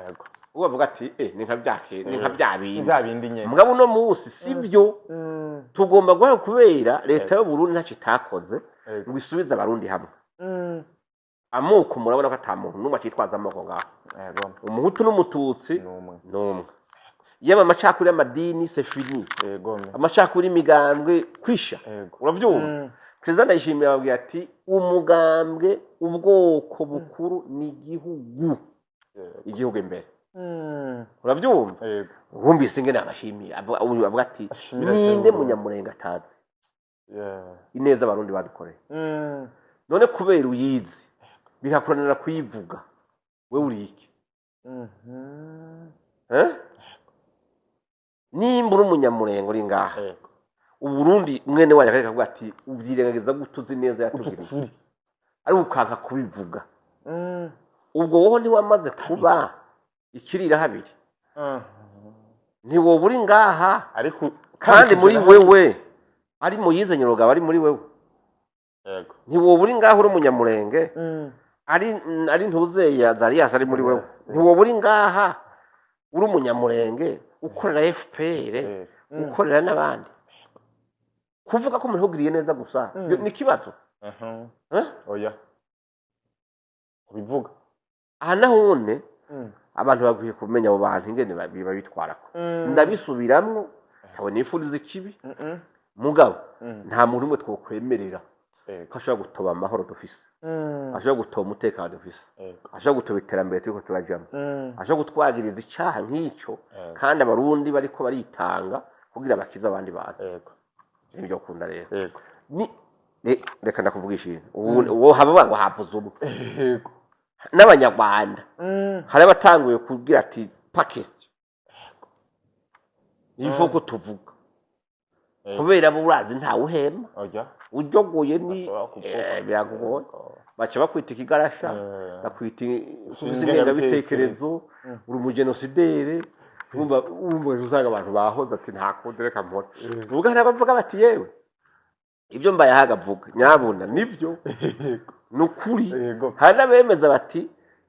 Speaker 1: Ubavuga ati ni nka byake, ni nka byabindi
Speaker 2: nyene.
Speaker 1: Mugabo no musi sivyo. tugomba guha kubera leta y'u Burundi ntacyo itakoze ngo isubize abarundi hamwe amoko murabona ko atamuntu numwe cyitwaza amoko ngaho umuhutu n'umututsi numwe yaba amacakuri y'amadini c'est fini amacakuri imigambwe kwisha urabyumva Perezida Ndayishimiye ababwiye ati umugambwe ubwoko bukuru ni igihugu imbere urabyumva wumvise ingene abashimiye avuga ati ninde munyamurenga atazi ineza abarundi badukoreye none kubera uyizi bikakuranira kuyivuga we uri iki nimba uri umunyamurenga uri ngaha uburundi mwene wanyu akareka avuga ati ubyirengagiza gutuzi neza yatugiriye ari ukanka kubivuga ubwo wowe ntiwamaze kuba ikirira habiri ntiwoba uri ngaha kandi muri wewe ari muyize nyirogabo ari muri wewe ntiwoba uri ngaha uri umunyamurenge ari ntuzeya Zarias ari muri wewe ntiwoba uri ngaha uri umunyamurenge ukorera FPR ukorera n'abandi kuvuga ko umuntu ugiriye neza gusa ni kibazo oya ubivuga aha nahone abantu bagwiye kumenya abo bantu ingene biba bitwarako ndabisubiramwo ntawe nifuriza ikibi mugabo nta muntu umwe twokwemerera ko ashobora gutoba amahoro dufise ashobora gutoba umutekano dufise ashobora gutoba iterambere turiko turajamo ashobora gutwagiriza icyaha nk'icyo kandi abarundi bariko baritanga kugira bakize abandi bantu ibyo kunda rero reka ndakuvugisha uwo haba ngo hapuze umwe n'abanyarwanda hari abatanguye kugira ati pakisiti ifu ko tuvuga kubera burazi ntawe uhema ujogoye ni biragoye baca bakwita ikigarasha bakwita isubiza ingengabitekerezo uri umugenosidere urumva usanga abantu bahoze ati nta kundi reka mpora ubwo hari abavuga bati yewe ibyo mbayahaga avuga nyabuna nibyo nukuri hari n'abemeza bati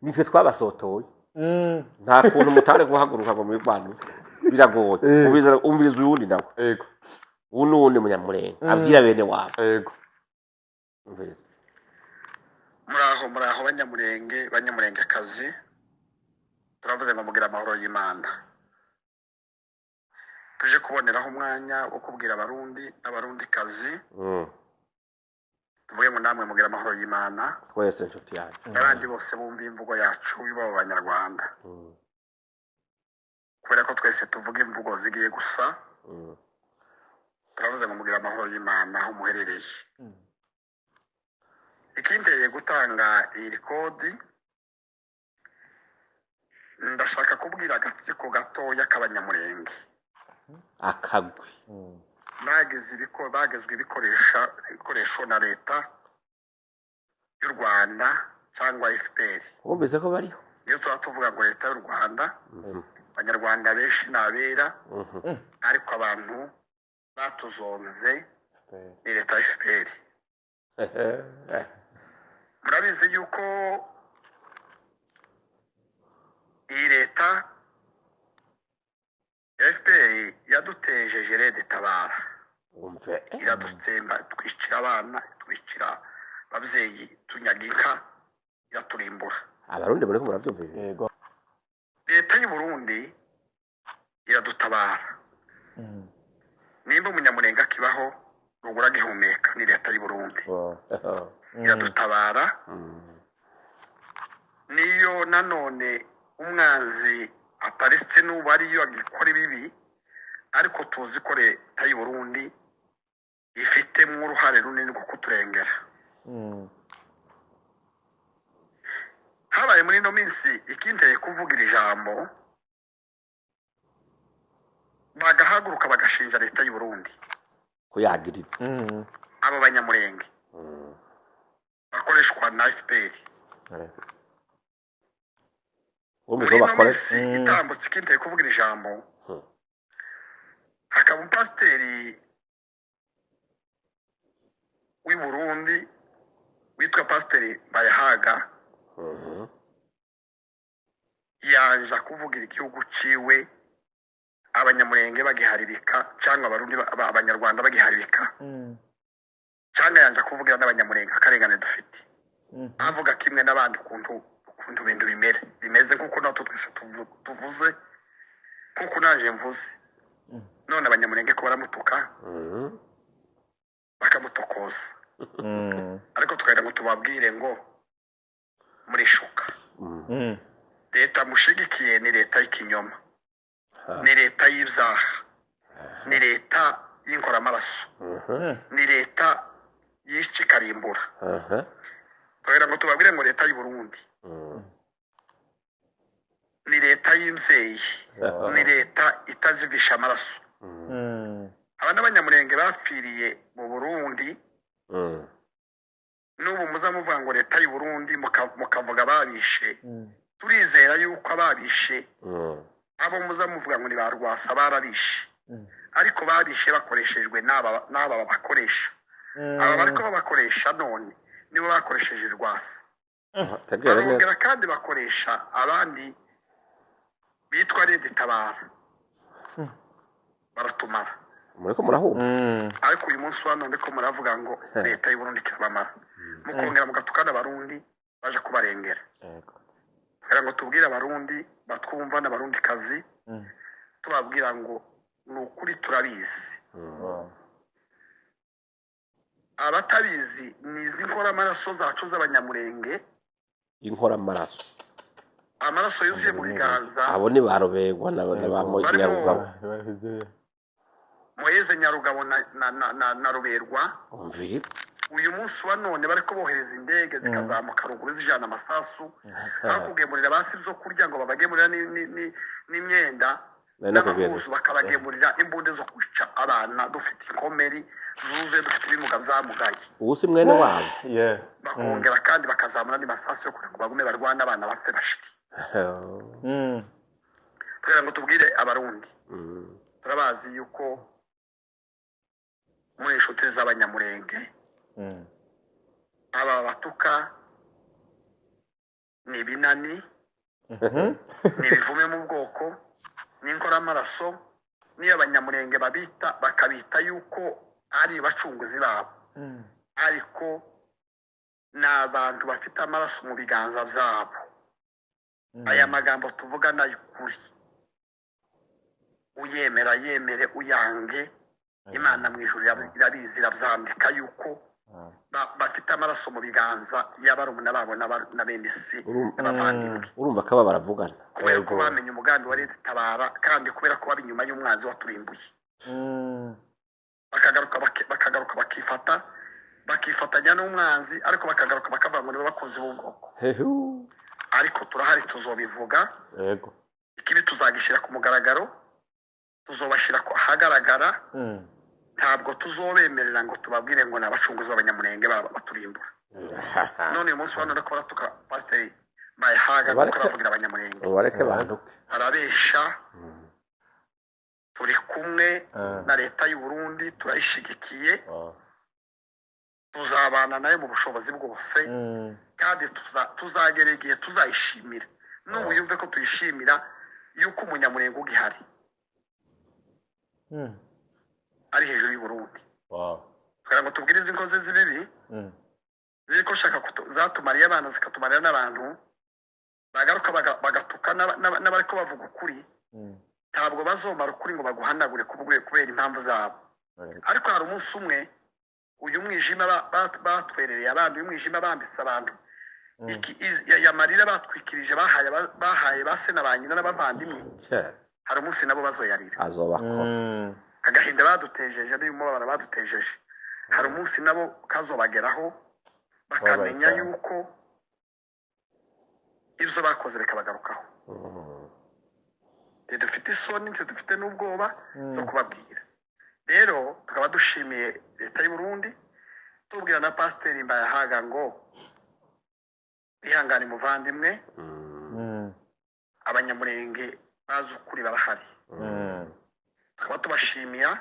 Speaker 1: nitwe twabasotoye nta kuntu mutare guhaguruka ngo muri Rwanda biragoye umviriza uyundi nawe ubu n'uwundi munyamurenge abwira bene wabo
Speaker 3: muraho banyamurengekazi turavuze ngo mugira amahoro y'Imana tuje kuboneraho umwanya wo kubwira abarundi n'abarundikazi tuvuge ngo namwe mugira amahoro y'Imana
Speaker 1: twese inshuti yacu
Speaker 3: n'abandi bose bumva imvugo yacu y'abo banyarwanda kubera ko twese tuvuga imvugo zigiye gusa turavuze ngo mugira amahoro y'Imana aho muherereye ikinteye gutanga iyi kodi ndashaka kubwira agatsiko gatoya k'abanyamurenge
Speaker 1: akagwi
Speaker 3: bagezwe ibikoresho na leta y'u Rwanda cyangwa FPR
Speaker 1: wumvise ko bariho
Speaker 3: iyo tuvuga ngo leta y'u Rwanda abanyarwanda benshi nabera ariko abantu batuzonze ni leta ya FPR murabizi yuko iyi leta FPR yaduteje Gerede Tabara iradutsemba twicira abana twicira ababyeyi tunyaga inka iraturimbura
Speaker 1: abarundi muri ko murabyumvise
Speaker 3: yego leta y'u Burundi iradutabara nimba umunyamurenge akibaho rugura gihumeka ni leta y'u Burundi iradutabara niyo nanone umwanzi aparetse n'ubu ariyo agikora ibibi ariko tuzi ko leta y'u Burundi ifitemo uruhare runini rwo kuturengera habaye muri ino minsi ikinteye kuvugira ijambo bagahaguruka bagashinja leta y'u Burundi
Speaker 1: kuyagiritse
Speaker 3: abo banyamurenge bakoreshwa na FPR
Speaker 1: ubuzo bakora
Speaker 3: itambutse ikinteye kuvugira ijambo hakaba umupasiteri w'i Burundi witwa pasiteri Bayahaga yaje kuvugira igihugu ciwe abanyamurenge bagiharirika cyangwa abarundi abanyarwanda bagiharirika cyangwa yanja kuvugira n'abanyamurenge akarengane dufite avuga kimwe n'abandi ukuntu ibintu bimeze nk'uko natwe twese tuvuze nk'uko naje mvuze none abanyamurenge ko baramutuka bakamutokoza ariko twahera ngo tubabwire ngo murishuka leta mushigikiye ni leta y'ikinyoma ni leta y'ibyaha ni leta y'inkoramaraso ni leta y'ikikarimbura twahera ngo tubabwire ngo leta y'u Burundi ni leta y'imvyeyi ni leta itazivisha amaraso abana b'abanyamurenge bapfiriye mu Burundi n'ubu muza muvuga ngo leta y'u Burundi mukavuga babishe turizera yuko ababishe abo muza muvuga ngo ni ba Rwasa barabishe ariko babishe bakoreshejwe n'aba bakoresha aba bariko babakoresha none nibo bakoresheje Rwasa barongera kandi bakoresha abandi bitwa Rede Tabara baratumara
Speaker 1: muriko murahuma
Speaker 3: ariko uyu munsi wa none ko muravuga ngo leta y'u Burundi kirabamara mukongera mugatukana abarundi baje kubarengera kugira ngo tubwire abarundi batwumva n'abarundi kazi tubabwira ngo ni ukuri turabizi abatabizi ni izi nkoramaraso zacu z'abanyamurenge
Speaker 1: inkoramaraso
Speaker 3: amaraso yuzuye mu biganza
Speaker 1: abo ni baroberwa na ba Nyarugabo
Speaker 3: Moyeze Nyarugabo na Ruberwa
Speaker 1: umviri
Speaker 3: uyu munsi wa none bariko bohereza indege zikazamuka ruguru zijana amasasu bakugemurira basi zo kurya ngo babagemurira n'imyenda n'abakuzu bakabagemurira imbunde zo kwica abana dufite inkomeri zuze dufite ibimuga vyamugaye
Speaker 1: ubusi mwene wabo
Speaker 3: bakongera kandi bakazamura n'amasasu yo kugira ngo bagume barwana abana bapfe bashiki kugira ngo tubwire abarundi turabazi yuko muri inshuti z'abanyamurenge aba batuka ni binani ni bivume mu bwoko n'inkoramaraso niyo abanyamurenge bakabita yuko ari bacunguzi babo ariko ni abantu bafite amaraso mu biganza byabo aya magambo tuvuga nayo ukuri uyemera yemere uyange Imana mu ijuru irabizi irabyandika yuko bafite amaraso mu biganza y'abarumuna babo na bene se n'abavandimwe
Speaker 1: urumva ko aba baravugana
Speaker 3: kubera ko bamenye umugambi wa Leta Tabara kandi kubera ko baba inyuma y'umwanzi waturimbuye bakagaruka bakifatanya n'umwanzi ariko bakagaruka bakavuga ngo nibo bakozi b'ubwoko ariko turahari tuzobivuga ikibi tuzagishira ku mugaragaro tuzobashira ko hagaragara ntabwo tuzobemerera ngo tubabwire ngo nabacunguzi b'abanyamurenge baturimbura none uyu munsi wano ko baratuka pasiteri Mbayahaga ko bavugira abanyamurenge
Speaker 1: bareke banduke
Speaker 3: arabesha turi kumwe na leta y'u Burundi turayishigikiye tuzabana nayo mu bushobozi bwose kandi tuzagera igihe tuzayishimira n'ubu yumve ko tuyishimira yuko umunyamurenge ugihari ari hejuru y'u Burundi kugira ngo tubwire izi nkozi z'ibibi ziriko shaka zatumariye abana zikatumarira n'abantu bagaruka bagatuka n'abariko bavuga ukuri ntabwo bazomara ukuri ngo baguhanagure kubera impamvu zabo ariko hari umunsi umwe uyu mwijima batwerereye abandi uyu mwijima bambise abantu yamarira batwikirije bahaye base na ba nyina n'abavandimwe hari umunsi nabo bazoyarira
Speaker 1: azobakora
Speaker 3: agahinda badutejeje n'umubabaro badutejeje hari umunsi nabo kazobageraho bakamenya yuko ibyo bakoze bikabagarukaho dufite isoni dufite n'ubwoba zo kubabwira rero tukaba dushimiye leta y'u Burundi tubwira na pasiteri Mbayahaga ngo ihangane muvandimwe abanyamurenge bazi ukuri barahari tukaba tubashimira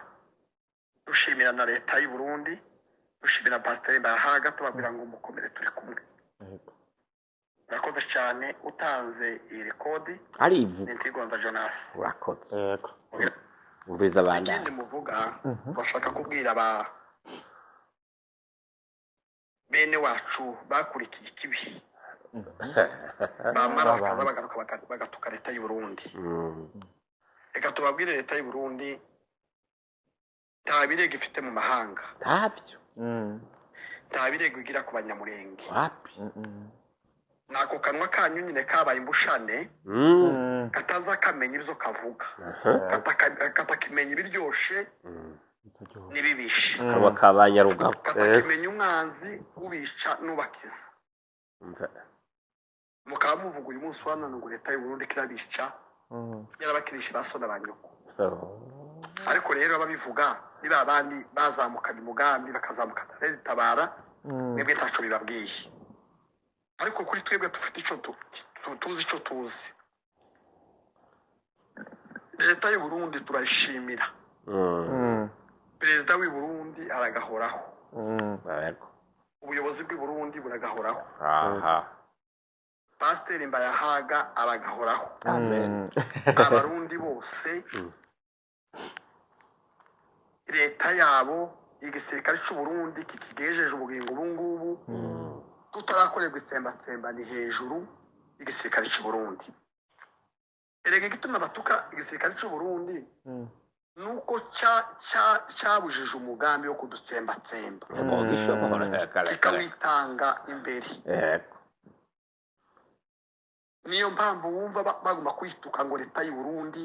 Speaker 3: dushimira na leta y'u Burundi dushimira pasiteri Mbayahaga tubabwira ngo mukomere turi kumwe
Speaker 4: urakoze cyane utanze iyi rekodi
Speaker 1: ari ivu
Speaker 4: ni Ntigonza Jonas.
Speaker 1: urakoze
Speaker 2: yego
Speaker 1: umviriza abandi
Speaker 4: ikindi muvuga bashaka kubwira bene wacu bakurikiye ikibi bamara bakaza bagaruka bagatuka leta y'u Burundi. Reka tubabwire leta y'u Burundi nta birego ifite mu mahanga,
Speaker 1: ntabyo
Speaker 4: nta birego igira ku banyamurenge.
Speaker 1: wapi
Speaker 4: Nako kanwa kanyu nyine kabaye imbushane kataza kamenya ibyo kavuga, katakimenya ibiryoshe n'ibibishe,
Speaker 1: kanwa kabanyarugabo
Speaker 4: katakimenya umwanzi ubica n'ubakiza. Mukaba muvuga uyu munsi wa none ngo leta y'u Burundi kirabica yarabakirisha basona banyoko. Ariko rero ababivuga niba abandi bazamukana umugambi bakazamukana tabara mwebwe ntaco bibabwiye. Ariko kuri twebwe dufite ico tuzi ico tuzi. Leta y'u Burundi turayishimira. Perezida w'i Burundi aragahoraho. Ubuyobozi bw'i Burundi buragahoraho. Pasiteri Mbayahaga aragahoraho.
Speaker 1: amen
Speaker 4: Abarundi bose leta yabo igisirikare cy'u Burundi kikigejeje ubugingo ubu ngubu tutarakorerwa itsembatsemba ni hejuru igisirikare cy'u Burundi. Erega gituma batuka igisirikare cy'u Burundi nuko cyabujije umugambi wo kudutsembatsemba kikawitanga imbere. Niyo mpamvu wumva baguma kwituka ngo leta y'u Burundi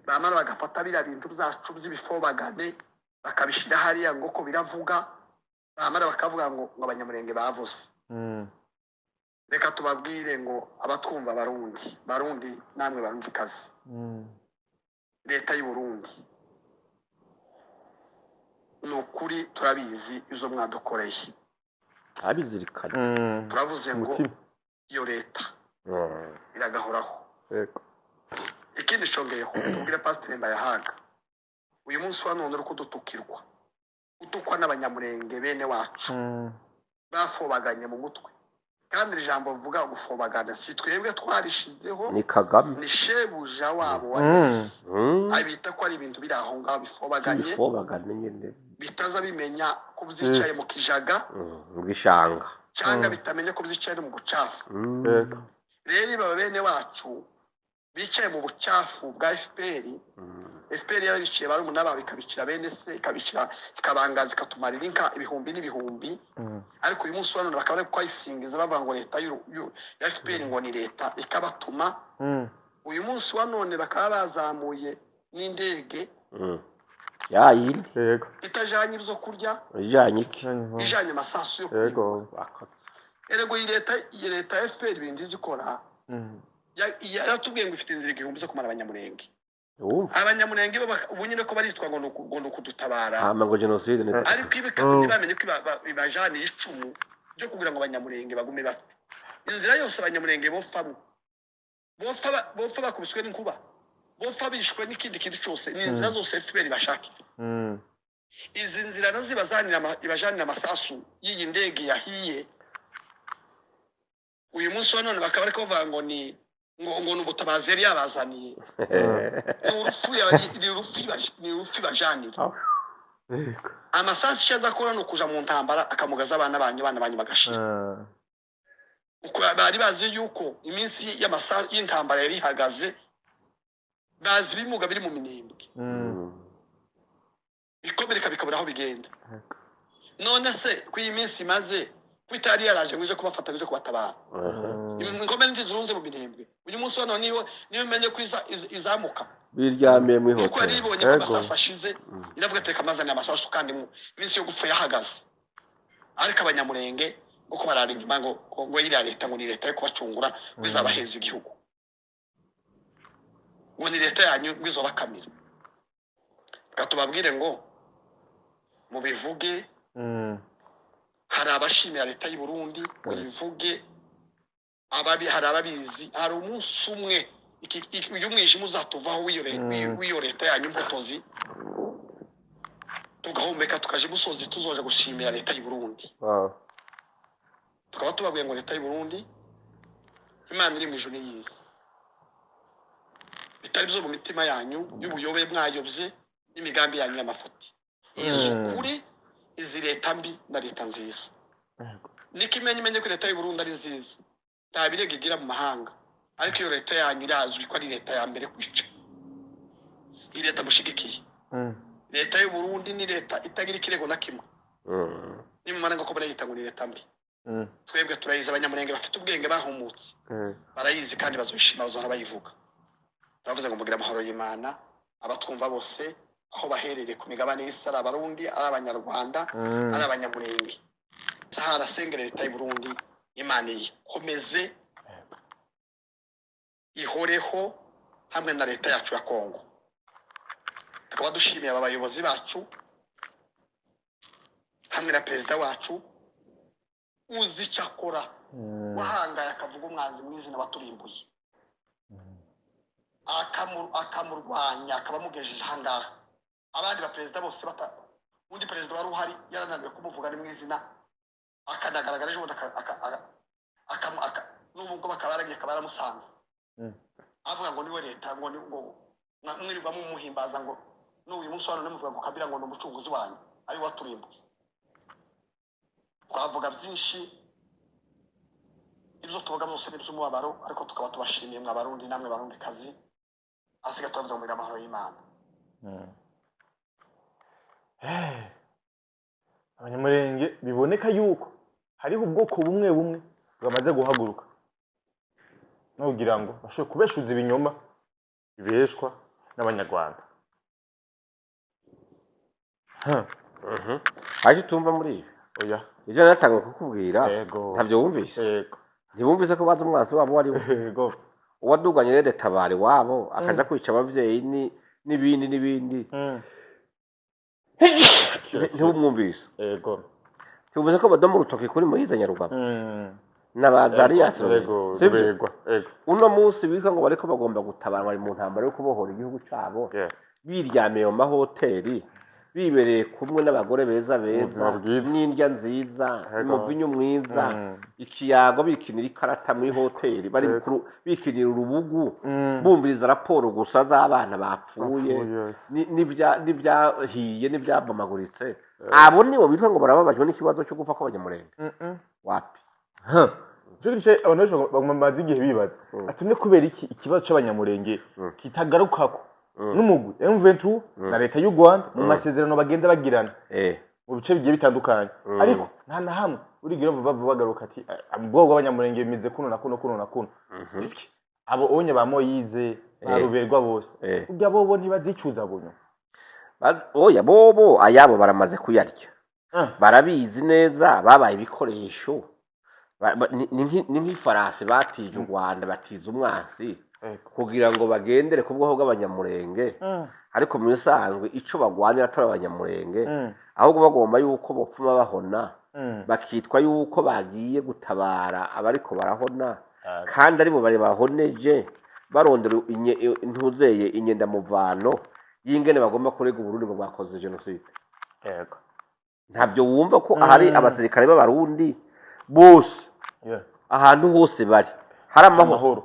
Speaker 4: bamara bagafata biriya bintu byacu by'ibifobagane bakabishira hariya ngo ko biravuga, bamara bakavuga ngo abanyamurenge bavuze. Reka tubabwire ngo abatwumva barundi namwe barundi kazi, leta y'u Burundi nukuri turabizi izo mwadukoreye,
Speaker 1: abizirikana
Speaker 4: turavuze ngo iyo leta iragahoraho. Ikindi congeye kubwira Pasiteri Mbayahaga uyu munsi wa none uri kudutukirwa utukwa n'abanyamurenge bene wacu bafobaganye mu mutwe, kandi ijambo vuga gufobagana si twebwe twarishizeho,
Speaker 1: ni Kagame,
Speaker 4: ni shebuja wabo wabizi. Abita ko ari ibintu biri aho ngaho bifobaganye
Speaker 1: nyine
Speaker 4: bitaza bimenya ko byicaye mu kijaga
Speaker 1: mu gishanga
Speaker 4: cyangwa bitamenya ko byicaye mu bucafu. Rero baba bene wacu bicaye mu bucafu bwa FPR yarabiciye bari umunaba bikabicira bene se ikabicira ikabangaza ikatumara inka ibihumbi n'ibihumbi. Ariko uyu munsi wanone bakaba kwayisingiza bavuga ngo leta ya FPR ngo ni leta ikabatuma. Uyu munsi wanone bakaba bazamuye n'indege
Speaker 1: yayindi
Speaker 4: itajanye ibyo kurya, ijanye amasasu yo kurya. Erego iyi leta ya FPR ibindi zikora yaratubwiye ngo ifite inzira igihumbi zo kumara abanyamurenge. Abanyamurenge ubu nyine ko baritwa ngo ni ukudutabara,
Speaker 1: ngo jenoside,
Speaker 4: ariko ntibamenye ko ibajana icumu ryo kugira ngo abanyamurenge bagume bafite inzira yose. Abanyamurenge bopfa bakubiswe n'inkuba, bopfa bishwe n'ikindi kintu cyose, ni inzira zose FPR bashaka. Izi nzira nazo ibajanira amasasu y'iyi ndege yahiye. Uyu munsi wa none bakaba ariko bavuga ngo ni ubutabazi yari yabazaniye. Ni urupfu bajanira. Amasasu ishaza akora ni ukuja mu ntambara akamugaza abana banyu bagashira. Uko bari bazi yuko iminsi y'intambara yari ihagaze, bazi ibimuga biri mu minembwe bikomereka bikabura aho bigenda. None se ku iyi minsi imaze kwitari yaraje ngo ije kubafata ngo ije kubatabara, ingome ndizirunze mu minembwe. Uyu munsi wa none niyo menye ko izamuka
Speaker 1: biryamiye mu
Speaker 4: ihoteli, kuko ari ibonye ko amasasu ashize iravuga ati amazi n'amasasu kandi mu minsi yo gupfa yahagaze. Ariko abanyamurenge uko barara inyuma ngo iriya leta ngo ni leta yo kubacungura ngo izabaheza igihugu, ngo ni leta yanyu ngo izobakamira. Reka tubabwire ngo mubivuge, hari abashimira leta y'u Burundi ngo bivuge, hari ababizi. Hari umunsi umwe uyu mwijima uzatuvaho w'iyo leta yanyu mpotozi, tugahumeka tukaje musozi tuzoje gushimira leta y'u Burundi. Tukaba tubabwiye ngo leta y'u Burundi imana iri mu ijuru yizi bitari byo mu mitima yanyu y'ubuyobe mwayobye n'imigambi yanyu y'amafuti izi ukuri izi leta mbi na leta nziza n'ikimenye ko leta y'u Burundi ari nziza nta birego igira mu mahanga ariko iyo leta yanyu irazwi ko ari leta ya mbere kwica iyi leta mushigikiye leta y'u Burundi ni leta itagira ikirego na kimwe nimumara ngo ko barayita ngo ni leta mbi twebwe turayizi abanyamurenge bafite ubwenge bahumutse barayizi kandi bazoshima bazora bayivuga turavuze ngo mugira amahoro y'Imana abatwumva bose aho baherereye ku migabane y'isi ari abarundi ari abanyarwanda ari abanyamurenge Sahara sengere leta y'u Burundi Imana ikomeze ihoreho hamwe na leta yacu ya Kongo tukaba dushimiye aba bayobozi bacu hamwe na perezida wacu uzi cyakora wahangaye akavuga umwanzi mwizi n'abaturimbuye akamurwanya akabamugejeje hangaha abandi ba perezida bose undi perezida wari uhari yarananiwe kumuvuga ni mwizina akanagaragara ejo n'ubwo bakabaragiye kabaramusanze avuga ngo niwe leta ngo mwirirwa mumuhimbaza ngo n'uyu munsi wano nemuvuga ngo Kabila ngo n'umucunguzi wanyu ari waturimbuye twavuga byinshi ibyo tuvuga byose ni by'umubabaro ariko tukaba tubashimiye mwa barundi namwe barundi kazi asiga turavuga ngo amahoro y'Imana
Speaker 2: abanyamurenge biboneka yuko hariho ubwoko bumwe bwamaze guhaguruka no kugira ngo bashobore kubeshuza ibinyoma bibeshwa n'abanyarwanda
Speaker 1: aje tumva muri ibi
Speaker 2: oya
Speaker 1: ivyo natanga kukubwira ntavyo wumvise
Speaker 2: yego
Speaker 1: ntibumvise ko baza umwansi wabo wari
Speaker 2: yego
Speaker 1: uwaduganye rede tabare wabo akaja kwica abavyeyi n'ibindi ntibumwumvise
Speaker 2: yego
Speaker 1: ntibuvuze ko badomo urutoki kuri Moyize Nyarugabo n'abazarias
Speaker 2: yego
Speaker 1: uno munsi bika ngo bariko bagomba gutabarwa ari mu ntambara yo kubohora igihugu cabo biryamiye mu mahoteli bibereye kumwe n'abagore beza n'indya nziza umuvinyu mwiza ikiyago bikinira ikarata muri hoteli bari bikinira urubugu bumviriza raporo gusa z'abana bapfuye n'ibyahiye n'ibyabomaguritse abo nibo bitwa ngo barababajwe n'ikibazo cyo gupfa kw'abanyamurenge wapi
Speaker 2: abantu bamaze igihe bibaza atumye kubera iki ikibazo c'abanyamurenge kitagarukako n'umugwi M23 na leta y'u Rwanda mu masezerano bagenda bagirana mu bice bigiye bitandukanye ariko nta na hamwe urigira bagaruka ati ubwo bw'abanyamurenge bimeze kuno na kuno iski abo onye ba Moyize baruberwa bose ubwo abo ntibazicuza bunyo
Speaker 1: oya bobo ayabo baramaze kuyarya barabizi neza babaye ibikoresho ni nk'ifarasi batije u Rwanda batiza umwansi kugira ngo bagendere ku bwoko bw'abanyamurenge ariko mu bisanzwe ico bagwanira atari abanyamurenge ahubwo bagomba yuko bopfuma bahona bakitwa yuko bagiye gutabara abariko barahona kandi aribo bari bahoneje barondera intuzeye inyenda muvano y'ingene bagomba kurega Uburundi ngo bakoze genocide
Speaker 2: yego
Speaker 1: ntabyo wumva ko ahari abasirikare b'abarundi bose ahantu hose bari hari amahoro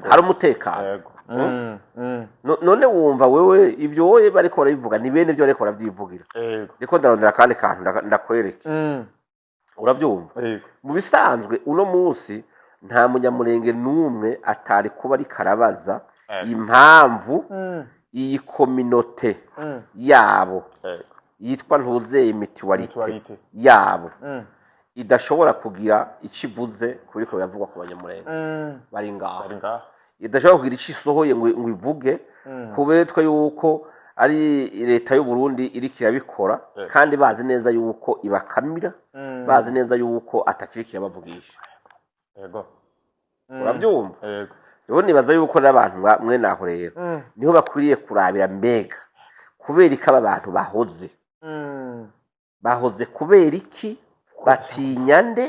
Speaker 1: hari umutekano none wumva wewe ibyo wowe bariko barabivuga ni bene byo bariko barabyivugira niko ndarondera kandi kantu ndakwereke urabyumva mu bisanzwe uno munsi nta munyamurenge n'umwe atari kuba ari karabaza impamvu iyi kominote yabo yitwa ntuzeye mitiwarite yabo idashobora kugira ikivuze kuri ko yavugwa ku banyamurenge bari ngaho idashobora kugira ikisohoye ngo ivuge kubetwe yuko ari leta y'u Burundi iri kirabikora kandi bazi neza yuko ibakamira bazi neza yuko atakirikira bavugisha
Speaker 2: yego
Speaker 1: urabyumva rero nibaza yuko n'abantu mwe naho rero niho bakwiriye kurabira mbega kubera iki aba bantu bahoze kubera iki batinya nde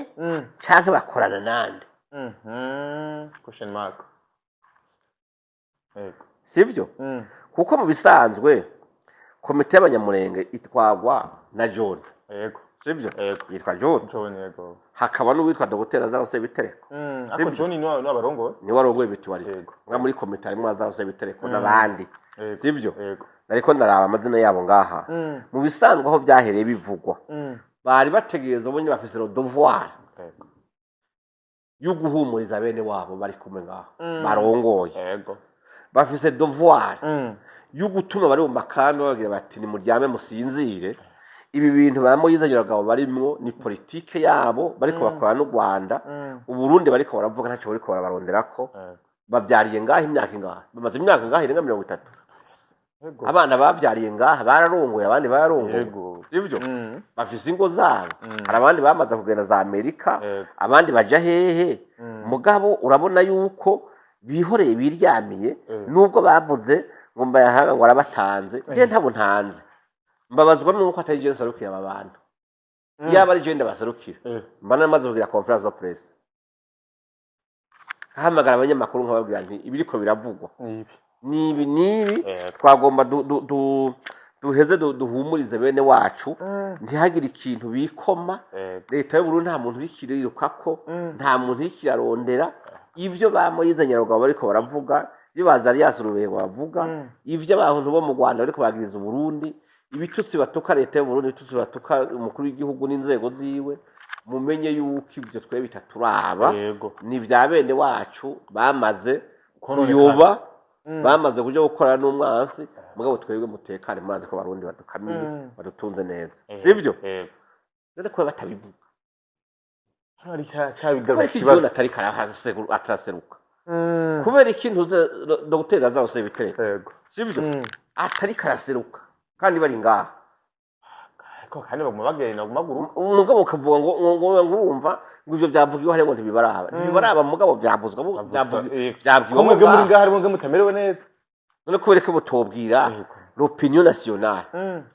Speaker 1: canke bakorana nande
Speaker 2: question mark
Speaker 1: sivyo kuko mu bisanzwe komite y'abanyamurenge itwagwa na John sibyo
Speaker 2: Yego.
Speaker 1: yitwa John
Speaker 2: John yego.
Speaker 1: hakaba n'uwitwa Dr Azarose Bitereko
Speaker 2: Ako John ni abarongo.
Speaker 1: ni warongoye bituwarite
Speaker 2: Yego.
Speaker 1: nka muri komite harimo Azarose Bitereko n'abandi
Speaker 2: Yego.
Speaker 1: sibyo
Speaker 2: Yego.
Speaker 1: ariko ndaraba amazina yabo ngaha mu bisanzwe aho byahereye bivugwa bari bategereza ubonye bafise le devoir
Speaker 2: Yego.
Speaker 1: yo guhumuriza bene wabo bari kumwe ngaho barongoye
Speaker 2: Yego.
Speaker 1: bafise devoir yo gutuma bari mu makambi bagira bati ni muryame musinzire ibi bintu bamo yizagiraga abagabo barimwo ni politike yabo bariko bakora n'u Rwanda uburundi bariko baravuga ntacyo bariko barabaronderako bavyariye ngaho imyaka ingahe bamaze imyaka ngaho irenga 30
Speaker 2: Yego.
Speaker 1: abana bavyariye ngaha bararongoye abandi bararongoye
Speaker 2: Yego.
Speaker 1: sibyo bafise ingo zabo hari abandi bamaze kugenda za Amerika abandi baja hehe mugabo urabona yuko bihoreye biryamiye nubwo bavuze ngo mbayahaga ngo arabatanze je ntabo ntanze mbabazwa nuko atari je nsarukira aba bantu yaba ari je ndabasarukira mbana maze kugira conference of press hamagara abanyamakuru nkababwira nti ibiriko biravugwa nibi twagomba duheze duhumurize bene wacu ntihagire ikintu bikoma leta y'u Burundi nta muntu bikirirukako nta muntu ikirarondera ivyo bamoyizanye abagabo bariko baravuga ibyo bazariya surubego bavuga ivyo abantu bo mu Rwanda bariko bagiriza Burundi ibitutsi batuka leta y'u Burundi ibitutsi batuka umukuru w'igihugu n'inzego ziwe mumenye yuko ivyo twe bitaturaba ni vya bene wacu bamaze kuyoba bamaze kuja gukorana n'umwansi mugabo twebwe mutekane murazi ko barundi badukamiye badutunze neza sivyo rero ko batabivuga
Speaker 2: hari cyabigaruka
Speaker 1: kibazo atari ataraseruka kubera ikintu Dr Azarose Bitereko
Speaker 2: yego
Speaker 1: sivyo atari karaseruka kandi bari ngaha
Speaker 2: ko kandi bagumagenda maguru
Speaker 1: umugabo ukavuga ngo urumva ngo ivyo byavugiwe harimo ntibibaraba mugabo byavuzwa
Speaker 2: ko mwebwe muri ngaha harimo mutamerewe neza
Speaker 1: none kubera ko mutobwira l'opinion nationale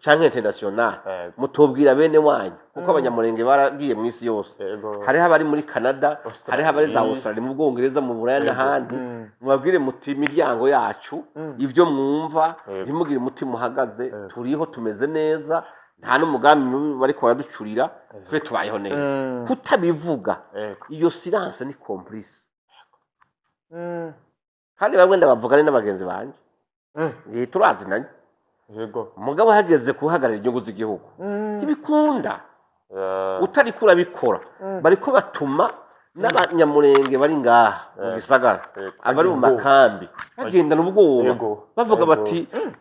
Speaker 1: canke internationale mutobwira bene wanyu kuko abanyamurenge baragiye mu isi yose hariho abari muri Canada hariho abari za Australia mu Bwongereza mu Buraya n'ahandi mubabwire muti imiryango yacu ivyo mwumva ntimugire umutima uhagaze turiho tumeze neza nta n'umugambi bariko baraducurira twe tubayeho neza kutabivuga iyo silence ni complice kandi bamwe ndabavugane n'abagenzi banje turazinanye
Speaker 2: yego
Speaker 1: mugabo hageze kuhagarara inyungu z'igihugu ntibikunda utari kurabikora bariko batuma n'abanyamurenge bari ngaha mu gisagara abari mu makambi bagendana ubwoba bavuga bati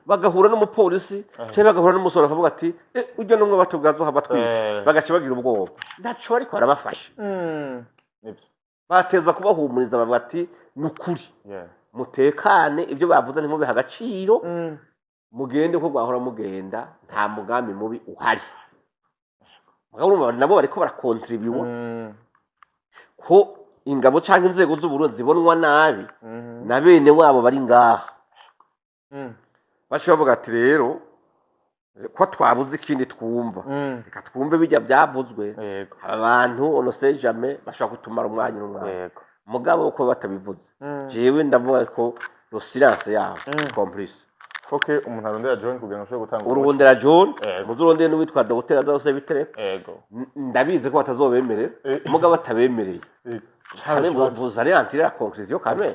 Speaker 1: bagahura n'umupolisi cyangwa bagahura n'umusoro akavuga ati ujya n'umwe batubwazo habatwica bagaca bagira ubwoba ntaco bariko barabafasha bateza kubahumuriza bavuga ati nukuri mutekane ibyo bavuze ntimubiha agaciro mugende uko gwahora mugenda nta mugambi mubi uhari mugabo nabo bariko barakontribuwa ko ingabo canke inzego z'Uburundi zibonwa nabi na bene wabo bari ngaha bashobora bavuga ati rero ko twabuze ikindi twumva reka twumve bijya byavuzwe abantu onose jamais bashobora kutumara umwanya n'umwanya mugabo uko batabivuze jewe ndavuga ko lo silence yabo complice
Speaker 2: foke umuntu arondera John kugira ngo ashobore gutanga
Speaker 1: urondera John muzurondera n'uwitwa Dr Azarose Bitereko ndabize ko batazobemerera mugabo batabemereye cyane buza ari antira conclusion kamwe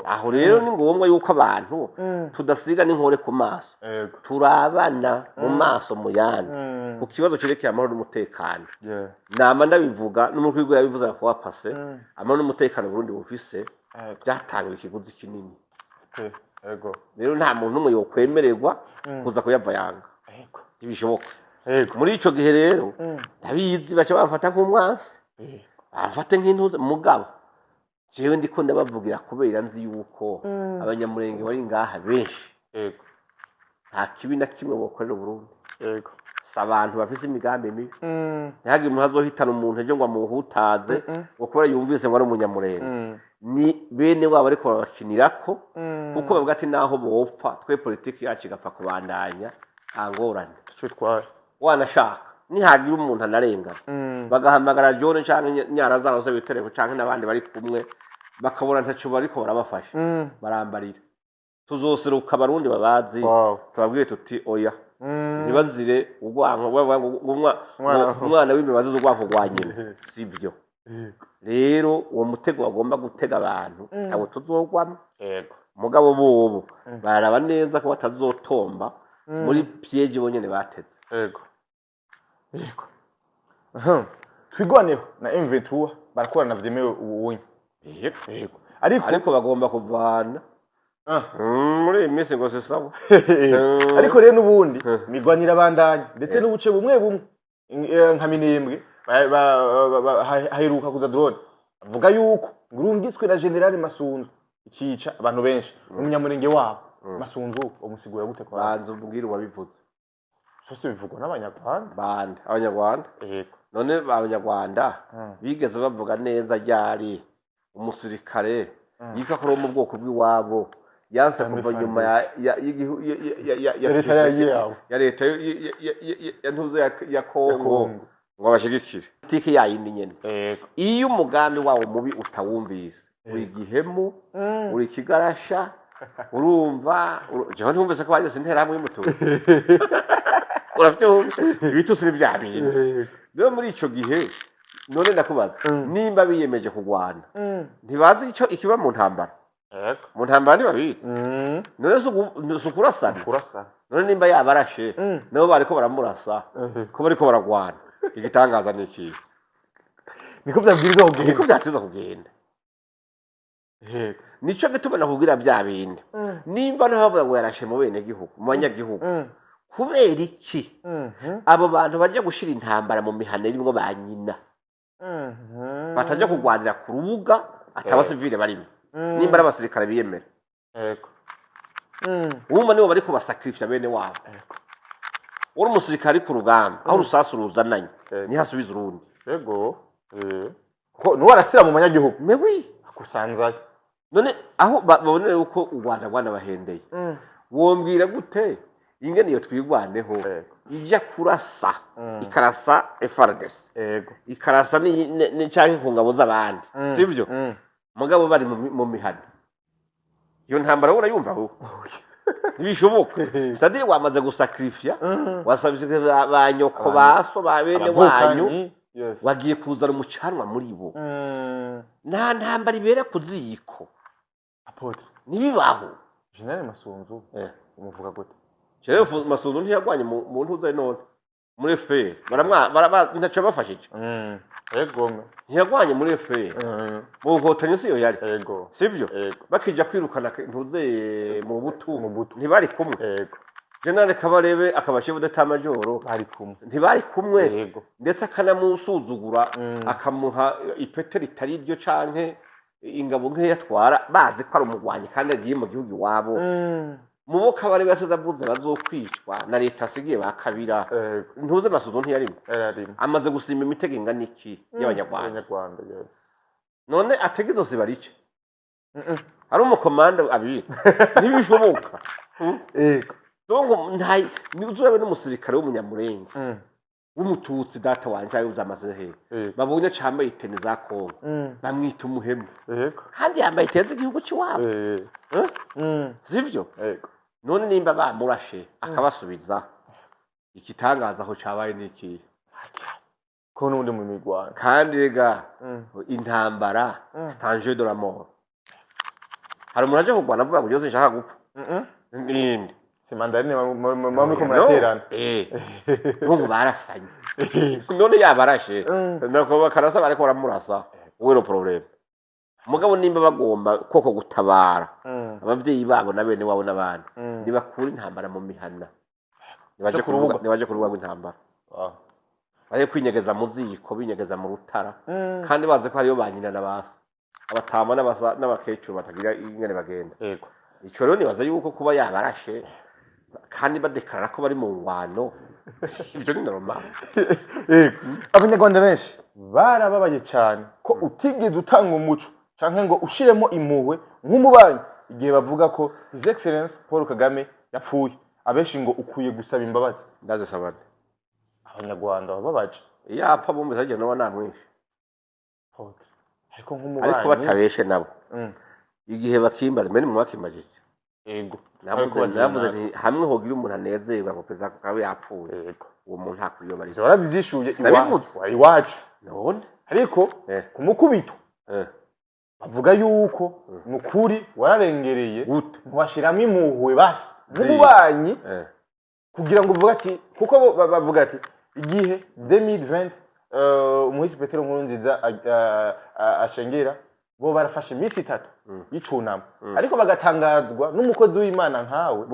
Speaker 1: aho rero ni ngombwa yuko abantu tudasiga n'inkore ku maso turabana mu maso mu yandi ku kibazo kirekeye amahoro n'umutekano nama ndabivuga n'umukuru w'igihugu yabivuze ko wapase amahoro n'umutekano Burundi bufise byatanga ikiguzi kinini rero nta muntu umwe yokwemererwa kuza kuyava yanga ibishoboka muri ico gihe rero ndabizi baca bafata nk'umwansi bafate nk'intuze mugabo jewe ndiko ndabavugira kubera nzi yuko abanyamurenge bari ngaha benshi nta kibi na kimwe bokorera Burundi si abantu bafise imigambi mibi ntihagire umuntu azohitana umuntu ejo ngo amuhutaze ngo kubera yumvise ngo ari umunyamurenge ni bene wabo ariko babakinirako kuko bavuga ati naho bopfa twe politiki yacu igapfa kubandanya nta ngorane wanashaka nihagira umuntu anarengana bagahamagara John canke Nyarazarose Bitereko canke n'abandi bari kumwe bakabona ntaco bariko barabafasha barambarira tuzoseruka abarundi babazi tubabwiye tuti oya ntibazire urwanko bavuga ngo umwana w'imibazi urwanko rwa nyina sibyo rero uwo mutego bagomba gutega abantu ntabwo tuzogwamo mugabo bobo bararaba neza ko batazotomba muri piège bonyene bateze
Speaker 2: yego twigwaneho na M23 barakorana vyemewe ubunye
Speaker 1: yego ariko bagomba kuvana muri iminsi ngo se sawa
Speaker 2: ariko rero n'ubundi migwanira bandanye ndetse n'ubuce bumwe bumwe nka Minembwe haheruka kuza drone avuga yuko ngurungitswe na General Masunzu ikica abantu benshi umunyamurenge wabo Masunzu umusigura gute kwa
Speaker 1: banze umbwira wabivuze
Speaker 2: cyose bivugwa n'abanyarwanda
Speaker 1: abanyarwanda
Speaker 2: yego
Speaker 1: none abanyarwanda bigeze bavuga neza ryari umusirikare yitwa ko mu bwoko bw'iwabo yanse kuva nyuma ya leta ya ntuze ya Kongo ngo abashigikire tiki yayindi nyene iyo umugambi wawo mubi utawumvise uri gihemu uri kigarasha urumva jewe ntumvise ko bageze intera hamwe y'umutuzo uravyumva ibitutsi bya bintu rero muri ico gihe none ndakubaza nimba biyemeje kugwana ntibazi ico ikiba mu ntambara mu ntambara ntibabizi none sukurasana none nimba yabarashe nabo bariko baramurasa ko bariko baragwana igitangaza niki
Speaker 2: niko byabwiriza kugenda
Speaker 1: niko byateza kugenda nico gituma nakubwira bya bindi nimba nahavuga ngo yarashe mu bene gihugu mu banyagihugu kubera iki abo bantu baje gushira intambara mu mihana irimwo ba nyina bataje kugwanira ku rubuga atabasivile barimo nimba ari abasirikare biyemera wumva nibo bari kubasakrifya bene wabo uri umusirikare ku rugamba aho rusasu ruzananye ntihasubize urundi
Speaker 2: kuko nuwo arasira mu banyagihugu
Speaker 1: mewi
Speaker 2: akusanzayo
Speaker 1: none aho babonera uko u Rwanda bahendeye wombwira gute ingene iyo twigwaneho ijya kurasa ikarasa FARDC ikarasa ni canke ku ngabo z'abandi sivyo mugabo bari mu mihana iyo ntambara urayumva aho ntibishoboka c'est-à-dire wamaze gusakrifya wasabye banyoko baso babene wanyu wagiye kuzana umucanwa muri bo nta ntambara ibera kuziko
Speaker 2: apotre
Speaker 1: nibibaho
Speaker 2: General Masunzu umuvuga gute
Speaker 1: General Masunzu ntiyagwanye mu ntuze none muri FPR ntaco bafashije
Speaker 2: yego
Speaker 1: ntiyagwanye muri FPR mu nkotanyi siyo yari
Speaker 2: yego
Speaker 1: sivyo bakija kwirukana ntuze mu butu ntibari kumwe General Kabarebe akabashevu d'etat major
Speaker 2: bari kumwe
Speaker 1: ntibari kumwe ndetse akanamusuzugura akamuha ipete ritari ryo canke ingabo nke yatwara bazi ko ari umugwanyi kandi agiye mu gihugu iwabo mubo Kabarebe yasize avuze bazokwicwa na leta asigiye bakabira ntuze Masunzu ntiyarimo amaze gusimba imitego ingana iki y'abanyarwanda none ategezo zibarice ari umukomanda abita ntibishoboka donc ntayi niuzurabe n'umusirikare w'umunyamurenge w'umututsi data wanje ayo uzamaze he babonye cambaye itene za Kongo bamwita umuhemu kandi yambaye iteze igihugu cy'iwabo sivyo none nimba bamurashe akabasubiza ikitangaza aho cabaye niki
Speaker 2: ko n'undi mu migwana
Speaker 1: kandi rega intambara c'est un jeu de la mort hari umuntu aje kugwana avuga ngo byose nshaka gupfa ninde
Speaker 2: si mandarine mama ko muraterana
Speaker 1: ngo barasanye none yabarashe nako bakarasa bariko baramurasa wero problem mugabo nimba bagomba koko gutabara abavyeyi babo na bene wabo n'abandi nibakura intambara mu mihana nibaje kurubuga rw'intambara baje kwinyegeza mu ziko binyegeza mu rutara kandi baze ko hariyo banyina n'abasa abatama n'abakecuru batagira ingene bagenda ico rero nibaza yuko kuba yabarashe kandi badekarara ko bari mu ngwano ibyo ni normal
Speaker 2: abanyarwanda benshi barababaye cyane ko utigeze utanga umuco canke ngo ushiremo impuhwe nk'umubanyi igihe bavuga ko His Excellence Paul Kagame yapfuye abenshi ngo ukwiye gusaba imbabazi
Speaker 1: ndazisabane
Speaker 2: abanyarwanda bababaje
Speaker 1: yapfa bumwe zaje no namwishe
Speaker 2: ariko nk'umubanyi
Speaker 1: ariko batabeshe nabo igihe bakimbaza mbere mu bakimajije
Speaker 2: yego
Speaker 1: navuze nti hamwe hogira umuntu anezerwa ngo perezida Kagame yapfuye
Speaker 2: yego
Speaker 1: uwo muntu ntakwiyo bari
Speaker 2: warabyishuye
Speaker 1: Sinabivuze.
Speaker 2: iwacu
Speaker 1: none
Speaker 2: ariko ku mukubito bavuga yuko ni ukuri wararengereye
Speaker 1: gute
Speaker 2: ntiwashiramo impuhwe basi nk'umubanyi kugira ngo uvuge ati kuko bavuga ati igihe 2020 umuhisi Petero Nkurunziza ashengera bo barafashe iminsi 3 y'icunamo ariko bagatangazwa n'umukozi w'Imana nkawe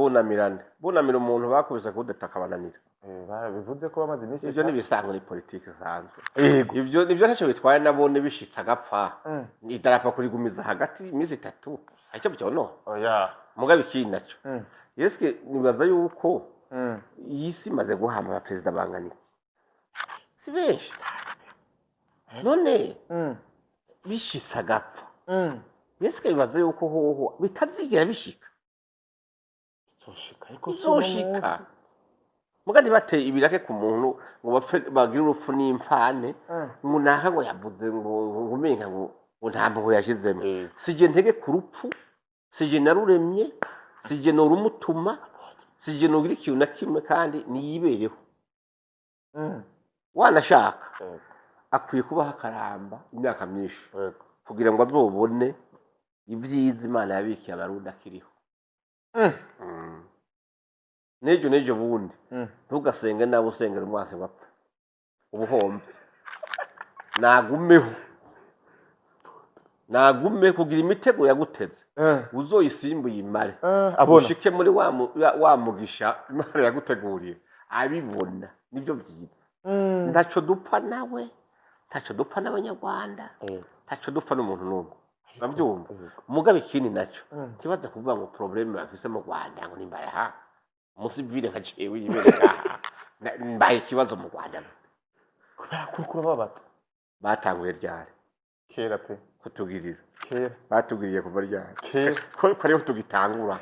Speaker 1: bunamira umuntu bakubise kudeta akabananira
Speaker 2: barabivuze ko bamaze iminsi
Speaker 1: ibyo nibisanzwe ni politike sanzwe
Speaker 2: yego
Speaker 1: ibyo ntacyo bitwaye nabone bishitse agapfa ni idarapo kurigumiza hagati iminsi 3 icyo byo no
Speaker 2: oya
Speaker 1: mugabe ikindi nacyo yeske nibaza yuko iyi si maze guhamba abaperezida banganiki si benshi none bishitse agapfa yeske bibaza yuko hoho bitazigera bishika bizoshika mugani bateye ibirake ku muntu ngo bapfe bagira urupfu n'imfane ngo naha ngo yavuze ngo ngumenga ngo ntambo yashizemo sije ntege ku rupfu sije naruremye sije no rumutuma sije no gira ikintu na kimwe kandi niyibereho wanashaka akwiye kubaho akaramba imyaka myinshi kugira ngo azobone ibyiza Imana yabikiye abarundi akiriho nejo bundi ntugasenge nabo usengera umwase bapfa ubuhombe nagume kugira imitego yaguteze uzoyisimbuye imare ushike muri wa mugisha Imana yaguteguriye abibona nibyo byiza ntacyo dupfa nawe ntacyo dupfa n'abanyarwanda ntacyo dupfa n'umuntu n'umwe babyumva mugabe ikindi nacyo kibaza kuvuga ngo problème bafise mu Rwanda ngo nimbaye ha umusivile nka jewe yibereka mbaye ikibazo mu Rwanda
Speaker 2: kubera ko babatse
Speaker 1: batanguye ryari
Speaker 2: kera pe
Speaker 1: kutugirira
Speaker 2: kera
Speaker 1: batugiriye kuva ryari
Speaker 2: kera
Speaker 1: ko ariho tugitangura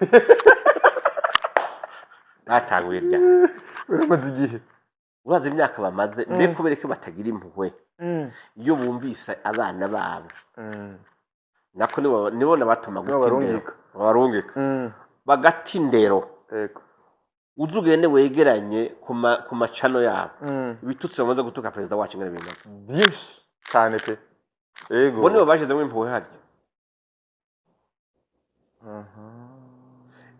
Speaker 1: batanguye ryari
Speaker 2: uramaze igihe
Speaker 1: uraza imyaka bamaze mbe kubera ko batagira impuhwe iyo bumvise abana babo nako nibo nabatuma barungika bagati indero
Speaker 2: yego
Speaker 1: uzugende wegeranye ku macano yabo ibitutsi bamaze gutuka perezida wacu ngene bimwe
Speaker 2: byinshi cyane pe yego
Speaker 1: bone babashizemo impuhwe harya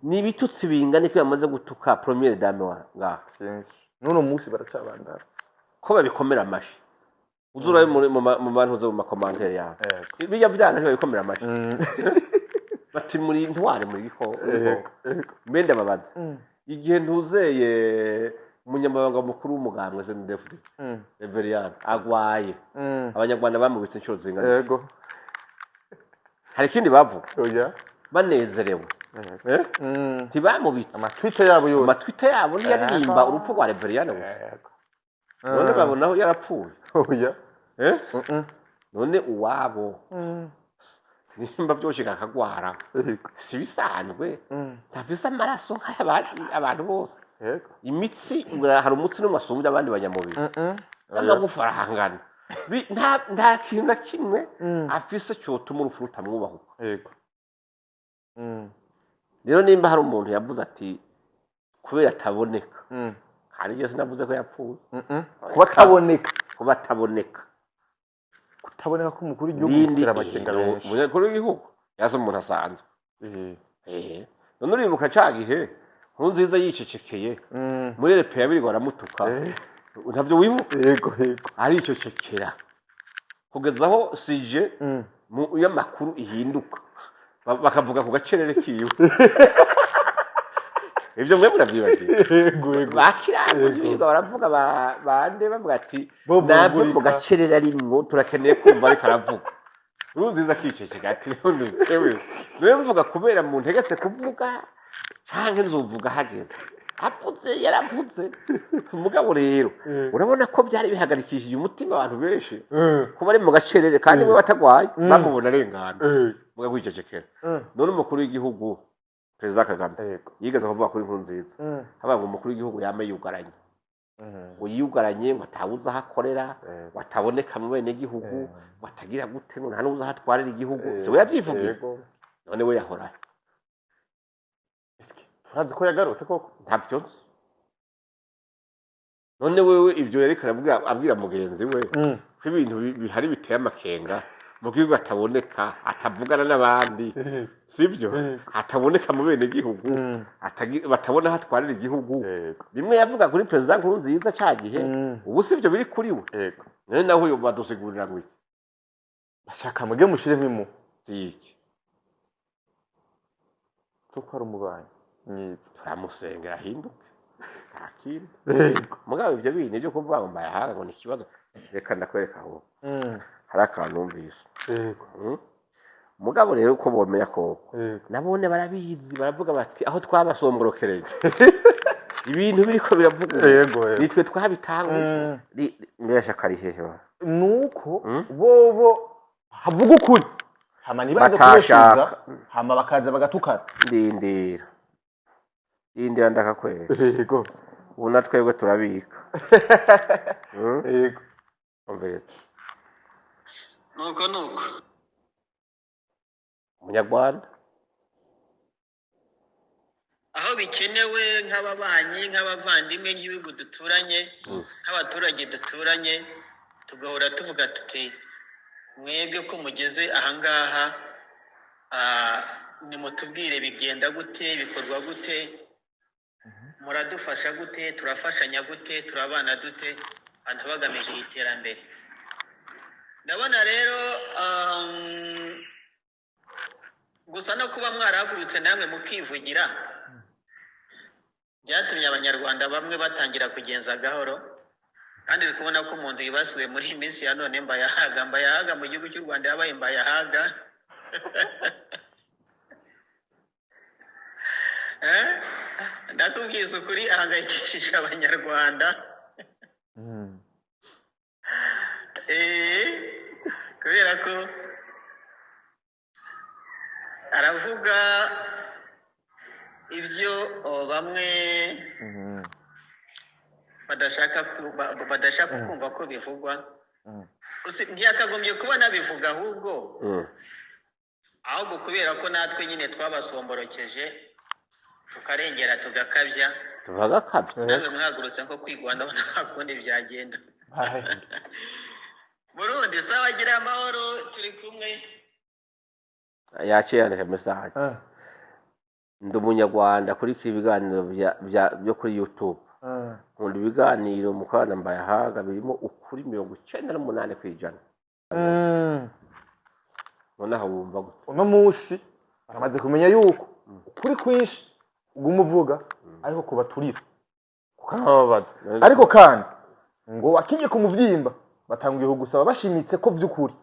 Speaker 1: ni ibitutsi bingana ko bamaze gutuka première dame wa ngaho
Speaker 2: none umunsi baracabandara
Speaker 1: ko babikomera amashi uzura mu bantu zo mu makomantere yawe bijya byana ntibabikomera amashi bati muri ntware muri ko mbende babaza igihe ntuzeye umunyamabanga mukuru w'umugambwe ZNDF Everian agwaye abanyarwanda bamubitse inshuro zingana
Speaker 2: yego
Speaker 1: hari ikindi bavuga
Speaker 2: oya
Speaker 1: banezerewe ntibamubitse
Speaker 2: amatwite
Speaker 1: yabo niyo aririmba urupfu rwa Everian
Speaker 2: yego
Speaker 1: none babonaho yarapfuye
Speaker 2: oya
Speaker 1: none uwabo nimba byoshika akagwara si bisanzwe ntafise amaraso nk'abantu bose imitsi hari umutsi n'umasumbya abandi banyamubiri n'amagufa arahangana nta kintu na kimwe afise cyotuma urupfu rutamwubahuka rero nimba hari umuntu yavuze ati kubera ataboneka kandi ibyo sinavuze ko yapfuye kuba ataboneka
Speaker 2: kutaboneka ko umukuru w'igihugu kirabakenga benshi
Speaker 1: umukuru w'igihugu yaza umuntu asanzwe none uribuka ca gihe Nkurunziza yicecekeye muri repe ya biri baramutuka ntavyo wibuka
Speaker 2: yego
Speaker 1: aricecekera kugeza aho sije y'amakuru ihinduka bakavuga ku gacerere kiwe ibyo mwe muravyibagiye bakiraje baravuga bande bavuga ati nabyo mu gacerere arimwo turakeneye kumva ariko aravuga Nkurunziza kiceceka ati niwe mvuga kubera mu ntegetse kuvuga canke nzovuga hageze avuze yaravuze umugabo rero urabona ko byari bihagarikishije umutima abantu benshi kuba ari mu gacerere kandi we batagwaye bamubona arengana muga kwicecekera none umukuru w'igihugu perezida Kagame yigeze kuvuga kuri Nkurunziza habaye ngo umukuru w'igihugu yame yugaranye ngo yiyugaranye ngo atawuza ahakorera ngo ataboneka mu bene gihugu ngo atagira gute nta n'uza ahatwarira igihugu si we yavyivugiye none we yahora
Speaker 2: urazi ko yagarutse koko
Speaker 1: ntabyo nzi none wewe ibyo yerekana abwira mugenzi we ko ibintu bihari biteye amakenga mu gihugu ataboneka atavugana n'abandi sibyo ataboneka mu bene gihugu batabona aho atwarira igihugu bimwe yavuga kuri perezida Nkurunziza cya gihe ubu sibyo biri kuri we none naho uyu badusigurira ngo iki
Speaker 2: bashaka muge mushiremo imu
Speaker 1: iki
Speaker 2: kuko ari umubanyi mwiza
Speaker 1: turamusengera ahinduke ntakindi mugabo ibyo bintu byo kuvuga ngo mbayahaga ngo ni ikibazo reka ndakwereka aho hari akantu numvise mugabo rero uko bomenya koko nabone barabizi baravuga bati aho twabasomborokeraje ibintu biriko biravuga nitwe twabitanguje mbesha kari hehe
Speaker 2: nuko bobo havuga ukuri hama nibaze kubeshuza hama bakaza bagatukana
Speaker 1: ndindira ndakakwereka yego ubu natwebwe turabika
Speaker 2: yego
Speaker 1: umvise
Speaker 3: nuko
Speaker 1: umunyarwanda
Speaker 3: aho bikenewe nk'ababanyi nk'abavandimwe nk'ibihugu duturanye nk'abaturage duturanye tugahora tuvuga tuti mwebwe ko mugeze ahangaha nimutubwire bigenda gute bikorwa gute muradufasha gute turafashanya gute turabana dute abantu bagamije iterambere ndabona rero gusa no kuba mwarahagurutse namwe mukivugira byatumye abanyarwanda bamwe batangira kugenza gahoro kandi uri kubona ko umuntu yibasiwe muri iyi minsi ya none mbayahaga mu gihugu cy'u Rwanda yabaye mbayahaga ndakubwiza ukuri ahangayikishije abanyarwanda kubera ko aravuga ibyo bamwe badashaka kumva ko bivugwa ntiyakagombye kubona bivuga ahubwo kubera ko natwe nyine twabasomborokeje tukarengera tugakabya namwe mwagurutse nko kwigwanaho nta kundi byagenda Burundi sawa gira amahoro turi kumwe
Speaker 1: yaciye yandika mesaje ndi umunyarwanda kuri ibiganiro byo kuri YouTube nkunda ibiganiro mu kana mbayahaga birimo ukuri 98%. Noneho wumva
Speaker 2: uno munsi baramaze kumenya yuko ukuri kwishi ugumuvuga ariko kubaturira kukababaza ariko kandi ngo wakinye ku muvyimba batanguye gusaba bashimitse ko vy'ukuri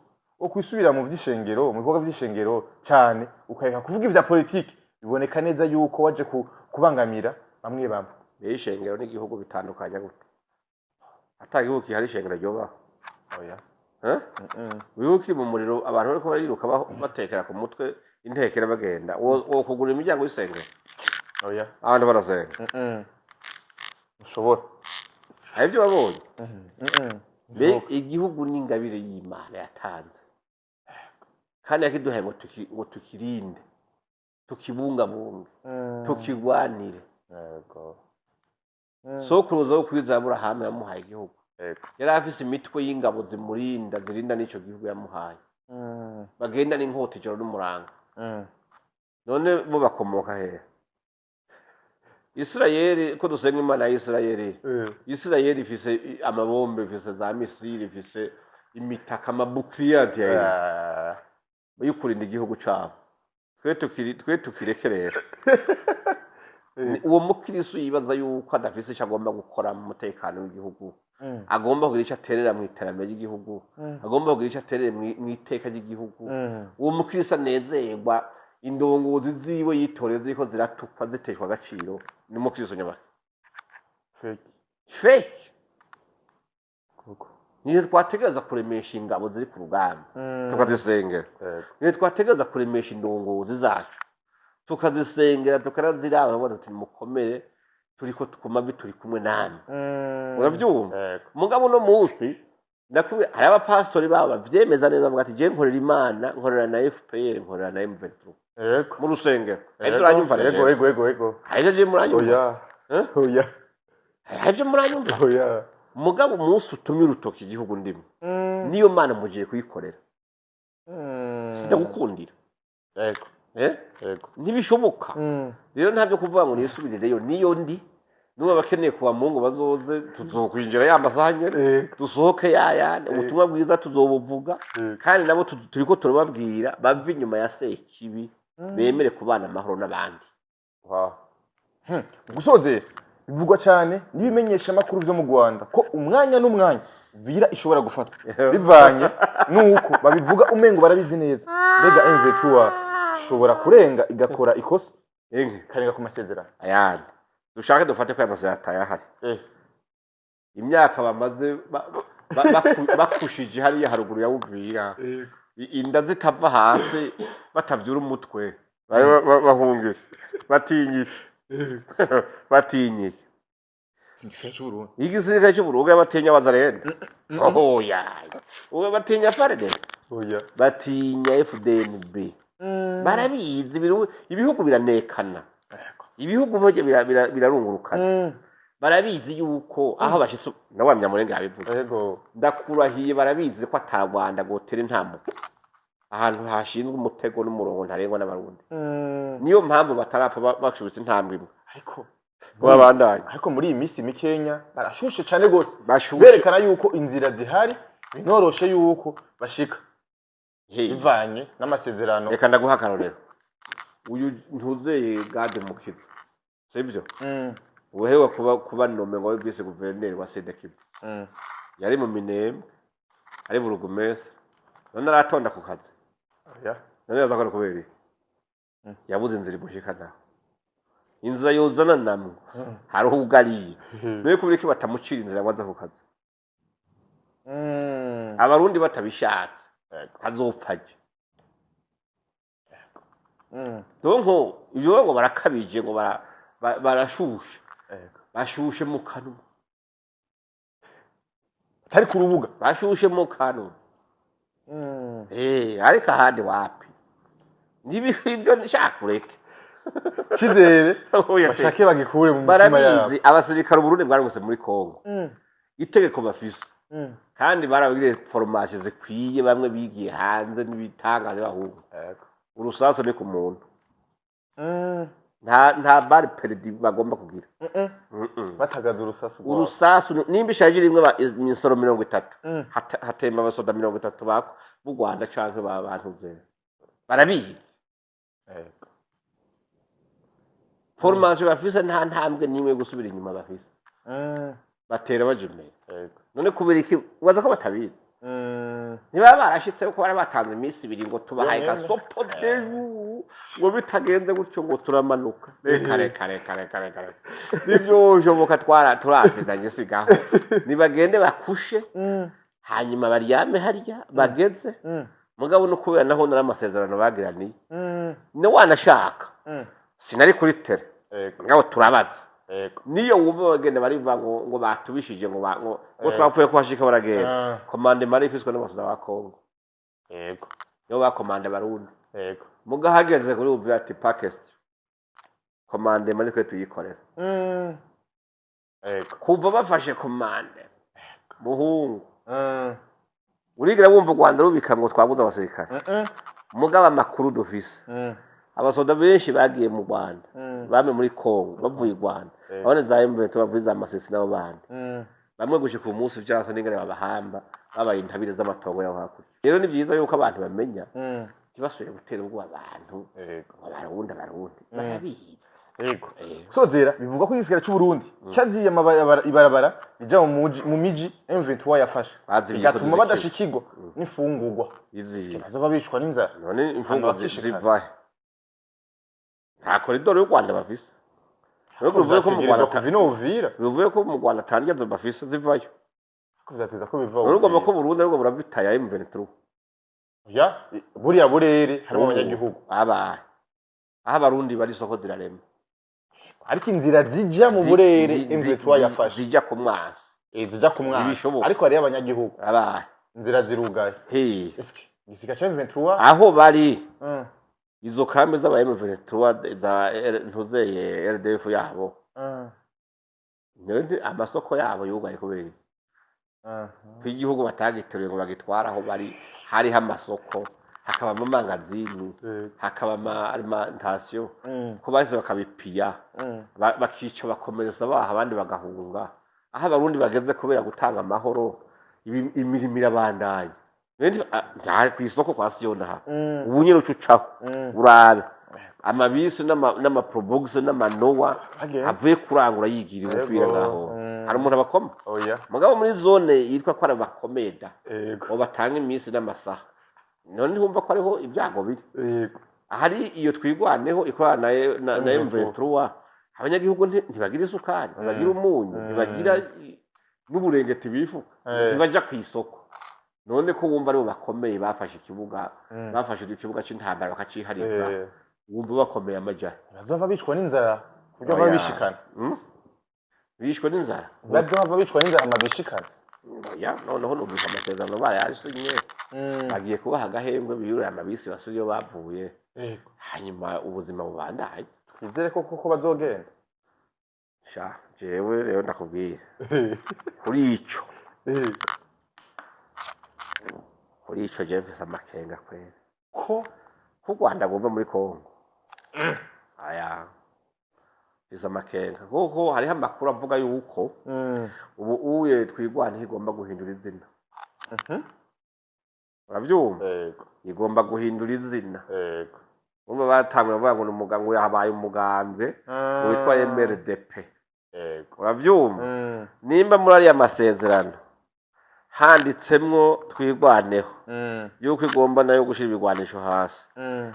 Speaker 2: wo kwisubira mu vy'ishengero mu bikorwa vy'ishengero cyane ukareka kuvuga ivya politiki biboneka neza yuko waje kubangamira bamwe bamwe
Speaker 1: ishengero n'igihugu bitandukanye gute atagihugu kihari ishengero ryoba oya wibuki mu muriro abantu bariko bariruka batekera ku mutwe intekera bagenda wo kugura imiryango y'isengero
Speaker 2: oya
Speaker 1: abantu barasenga
Speaker 2: ushobora
Speaker 1: aribyo babonye be igihugu n'ingabire y'Imana yatanze kandi yakiduhaye ngo tukirinde tukibungabunge tukigwanire yego sokuruza wo kwizabura hamwe yamuhaye igihugu yari afise imitwe y'ingabo zirinda n'ico gihugu yamuhaye bagenda n'inkota ijoro n'umuranga none bo bakomoka hehe Israeli ko dusenga Imana ya Israeli ifise amabombe ifise za misiri ifise imitaka amabukliyanti ya yukurinda igihugu cyabo twe tukirekerera uwo mukristo yibaza yuko adafise icyo agomba gukora mu mutekano w'igihugu agomba kugira icyo aterera mu iterambere ry'igihugu agomba kugira icyo aterera mu iteka ry'igihugu uwo mukristo anezerwa indongozi ziwe yitoreza ziko ziratukwa ziteshwa agaciro ni mukristo nyabaki fake
Speaker 2: koko
Speaker 1: niyo twategereza kuremesha ingabo ziri ku rugamba tukazisengera niyo twategereza kuremesha indongozi zacu tukazisengera tukaraziraba ngo tumukomere turiko tukumabi turi kumwe namwe uravyumva mugabo no munsi nakubye hari abapastori baba byemeza neza bavuga ati je nkorera Imana nkorera na FPR nkorera na M23
Speaker 2: Yego.
Speaker 1: mu rusengero ahibyo uranyumva
Speaker 2: Yego.
Speaker 1: ahibyo je muranyumva
Speaker 2: Oya.
Speaker 1: ahibyo muranyumva
Speaker 2: Oya.
Speaker 1: mugabo umunsi utumye urutoki igihugu ndimo niyo mana mugiye kuyikorera sindagukundira
Speaker 2: Yego. Yego.
Speaker 1: ntibishoboka rero ntabyo kuvuga ngo nisubirireyo niyo ndi nuba bakeneye kuba mungu bazoze tuzokwinjira ya masaha nyene dusohoke yayane ubutumwa bwiza tuzobuvuga kandi nabo turiko turababwira bava inyuma ya sekibi bemere kubana amahoro n'abandi
Speaker 2: gusozera bivugwa cyane n'ibimenyesha amakuru vyo mu Rwanda ko umwanya n'umwanya vira ishobora gufatwa bivanye nuko babivuga umengo barabizi neza mbega MV2 ishobora kurenga igakora ikosa karenga ku masezerano
Speaker 1: ayandi dushaka dufate ko amasezerano atayahari imyaka bamaze bakushije hariya haruguru ya Uvira inda zitava hasi batavyura umutwe bahungisha batinyisha igisirikare cy'uburundi batinya Wazalendo oya uwe batinya FARDC batinya FDNB barabizi ibihugu biranekana ibihugu boje birarungurukana barabizi yuko aho bashitse na wa Myamurenge yabivuze ndakurahiye barabizi ko atagwanda gotera intambuko ahantu hashinzwe umutego n'umurongo ntarengwa n'abarundi niyo mpamvu batarapfa bashubitse intambwe imwe ariko muri iyi minsi mikenya barashushe cyane gose berekana yuko inzira zihari binoroshe yuko bashika ivanye n'amasezerano reka ndaguha akarorero uyu ntuzeye Gade Mukiza sibyo uherewe kuba nome ngo vice guverneur wa Sedekibu yari mu Minembwe ari mu Rugumesa none aratonda ku kazi none yazakora kubera yabuze inzira imushika naho inzira yozana namwe hari ugariye niyo kubireke batamucira inzira ngo aza ku kazi abarundi batabishatse azopfaje donko ibyo ngo barakabije ngo barashushe bashushe mu kanwa
Speaker 2: tari ku rubuga
Speaker 1: bashushe mu kanwa ariko ahandi wapi n'ibyo nshaka ureke
Speaker 2: Chizere bashake bagikure mu mitima yabo
Speaker 1: barabizi abasirikare Burundi bwaragose muri Kongo itegeko bafise kandi barabigire formation zikwiye bamwe bigiye hanze n'ibitangaje bahungu urusaso ni ku muntu nta bari perdi bagomba kugira
Speaker 2: batagaza
Speaker 1: urusasu nimba ishaje rimwe imisoro 30 hatemba abasoda 30 bako mu Rwanda canke babantu zera barabizi formation bafise nta ntambwe nimwe gusubira inyuma bafise batera bajimeye none kubera iki waza ko batabizi niba barashitse ko bara batanze iminsi ibiri ngo tubahaye gasopo deju ngo bitagenze gutyo ngo turamanuka kare nibyo joboka turazidanye sigaho nibagende bakushe hanyuma baryame harya bageze mugabo no kubera naho naramasezerano bagiraniye ne wanashaka sinari kuri tere ngabo turabaza niyo wumva bagenda bariva ngo batubishije ngo twapfuye ko hashika baragenda komande mari ifiswe n'abasoda ba Kongo yo bakomande barundi mugahageze kuri ubu ati Pakistan komande mari kwe tuyikorera kuva bafashe komande muhungu urigira wumva Rwanda rubika ngo twabuza abasirikare mugaba amakuru dufise abasoda benshi bagiye mu Rwanda bame muri Kongo bavuye Rwanda abone za M23 bavuye za Masisi nabo bandi bamwe gushika ku munsi vyanka n'ingene babahamba babaye intabire z'amatongo yaho hakurya rero ni byiza yuko abantu bamenya kibasubire gutera ubwo abantu abarundi barabizi
Speaker 2: sozera bivuga ko igisirikare cy'u Burundi cyaziye ibarabara ija mu miji M23 yafasha bigatuma badashikirwa n'ifungurwa bazava bishwa n'inzara
Speaker 1: none imfungurwa zivahe nta koridoro y'u Rwanda bafise bivuye ko mu Rwanda bivuye ko mu Rwanda atarya zo bafise zivayo
Speaker 2: kuzateza ko bivaho
Speaker 1: urugomba ko Burundi ariko burabitaya M23
Speaker 2: buriya burere harimo abanyagihugu
Speaker 1: aho abarundi bari soko zirarema
Speaker 2: ariko inzira zija mu burere M23 yafashe
Speaker 1: zijya ku mwansi
Speaker 2: zijya ku mwansi ariko hari abanyagihugu inzira zirugaye
Speaker 1: he
Speaker 2: igisika cya M23
Speaker 1: aho bari izo kambi z'aba M23 ntuzeye RDF yabo amasoko yabo yugaye kubera ko igihugu batagiteruye ngo bagitwara aho bari hariho amasoko hakaba amamangazini hakaba alimentation ko baze bakabipiya bakica bakomereza baha abandi bagahunga aho abarundi bageze kubera gutanga amahoro imirimo irabandanye nta ku isoko kwa Siyona ha ubu nyine ucucaho urabe amabisi n'amaprobox n'amanowa avuye kurangura yigiriwe kwira ngaho hari umuntu abakoma mugabo muri zone yitwa ko arabakomeda ngo batanga iminsi n'amasaha none humva ko ariho ibyago biri ahari iyo twigwaneho ikorana na M23 abanyagihugu ntibagira isukari ntibagira umunyu ntibagira n'uburengeti bifuka ntibaja ku isoko none ko wumva aribo bakomeye bafashe ikibuga c'intambara bakacihariza wumva bakomeye amajyana
Speaker 2: bazava bicwa n'inzara kubyo babishikana
Speaker 1: bishwe n'inzara
Speaker 2: bazava bicwa n'inzara amabishikana
Speaker 1: ya noneho numvise amasezerano bayasinye bagiye kubaha agahembwe biyurira amabisi basubiye bavuye hanyuma ubuzima bubandaye
Speaker 2: twizere ko koko bazogenda
Speaker 1: sha jewe rero ndakubwiye kuri ico je mfise amakenga kwera
Speaker 2: ko
Speaker 1: ku Rwanda gomba muri Kongo aya mfise amakenga kuko hariho amakuru avuga yuko ubu uye twigwana igomba guhindura izina urabyumva igomba guhindura izina umwe batanguye bavuga ngo umuganga yabaye umugambwe witwa MRDP urabyumva nimba muri ari amasezerano handitsemwo twigwaneho yuko igomba nayo gushira ibigwanisho hasi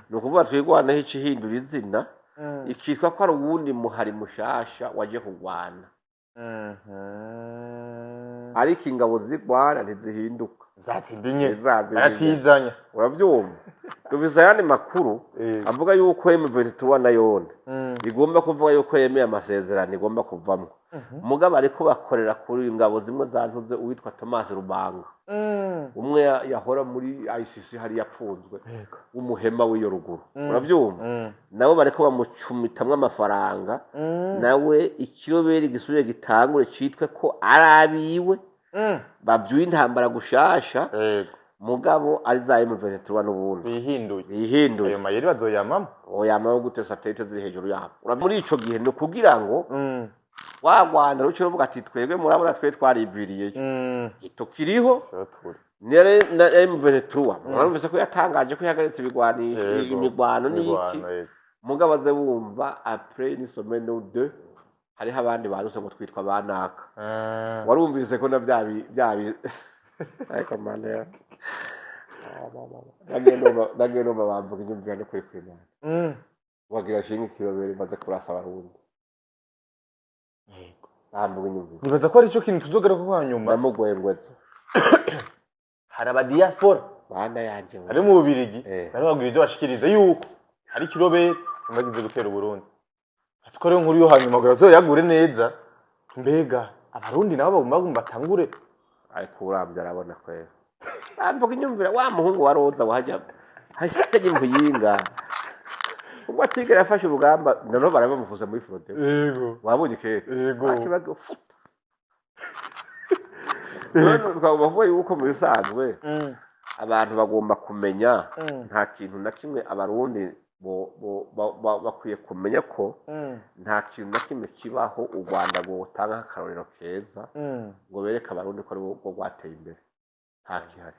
Speaker 1: no kuvuga twigwaneho icihindura izina ikitwa ko ari uwundi muhari mushasha waje kugwana ariko ingabo zigwana ntizihinduka
Speaker 2: zatindinye aratizanya
Speaker 1: urabyumva tuviza yandi makuru avuga yuko M23 nayone igomba kuvuga yuko yemeye amasezerano igomba kuvamwo mugabo ariko bakorera kuri ingabo zimwe zantuze uwitwa Thomas Rubanga umwe yahora muri ICC hari yapfunzwe umuhema w'iyo ruguru urabyumva nabo bariko bamucumitamwe amafaranga nawe ikiroberi gisubire gitangure citwe ko arabiwe bavyuye intambara gushasha mugabo ari za M23 n'ubundi bihinduye
Speaker 2: ayo mayeri bazoyamamo
Speaker 1: oyamamo gute satellite ziri hejuru yabo muri ico gihe no kugira ngo wagwanda rucyo ruvuga ati twebwe murabona twe twariviriye tukiriho nere na M23 murumvise ko yatangaje ko yahagaritse ibigwanisho imigwano n'iki mugabo aze bumva après ni semaine ou deux hariho abandi baruse ngo twitwa banaka warumvise ko na byabi ariko mane nageno bamvuga inyumvira no kuri kwimana wagira shinga kirobere maze kurasa abarundi
Speaker 2: nibaza ko ari cyo kintu tuzogera ko hanyuma
Speaker 1: namugoye ngwetse
Speaker 2: hari aba diaspora
Speaker 1: bana yanje
Speaker 2: ari mu Bubirigi bari bagwira ibyo bashikiriza yuko hari kirobe tumagize gutera Burundi atiko rero nkuru yo hanyuma garazo yagure neza mbega abarundi nabo bagomba batangure
Speaker 1: ariko urambye arabona kwera amvuga inyumvira wa muhungu wa Roza wahajya hajya impuyinga ubwo atigera afashe urugamba none barabamuvuza muri front
Speaker 2: yego
Speaker 1: wabonye keke
Speaker 2: yego
Speaker 1: akibaga futa none twavuga yuko muri sanzwe abantu bagomba kumenya nta kintu na kimwe abarundi bakwiye kumenya ko nta kintu na kimwe kibaho u Rwanda gutanga akarorero keza ngo bereke abarundi ko ari bwo rwateye imbere nta kihari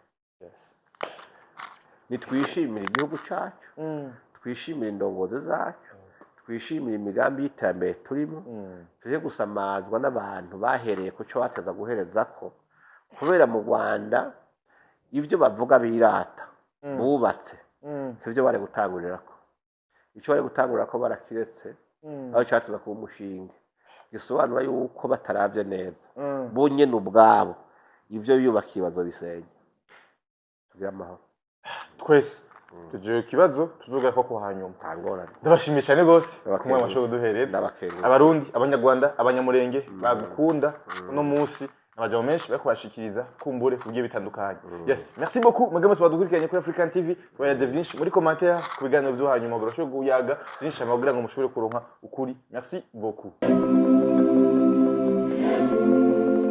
Speaker 1: nitwishimira igihugu cyacu twishimira indongozi zacu twishimira imigambi y'iterambere turimo tuje gusamazwa n'abantu bahereye ku cyo bateza guhereza ko kubera mu Rwanda ibyo bavuga birata bubatse sivyo bari gutangurira ko icyo bari gutangurira ko barakiretse aho cyateza kuba umushinga gisobanura yuko bataravye neza bonye n'ubwabo ibyo biyubakiye bazobisenye tugira amahoro
Speaker 2: twese tugiye kibazo tuzoga ko hanyuma
Speaker 1: tangorane
Speaker 2: ndabashimiye cyane gose kumwe amashogo duhereza abarundi abanyarwanda abanyamurenge bagukunda uno munsi amajambo menshi bakubashikiriza kumbure kugiye bitandukanye. Yes, merci beaucoup mwebwe mwese badukurikiranye kuri African TV. Twayaze byinshi muri commentaire ku biganiro byo hanyuma gorosho guyaga byinshi amagira ngo mushobore kuronka ukuri. Merci beaucoup.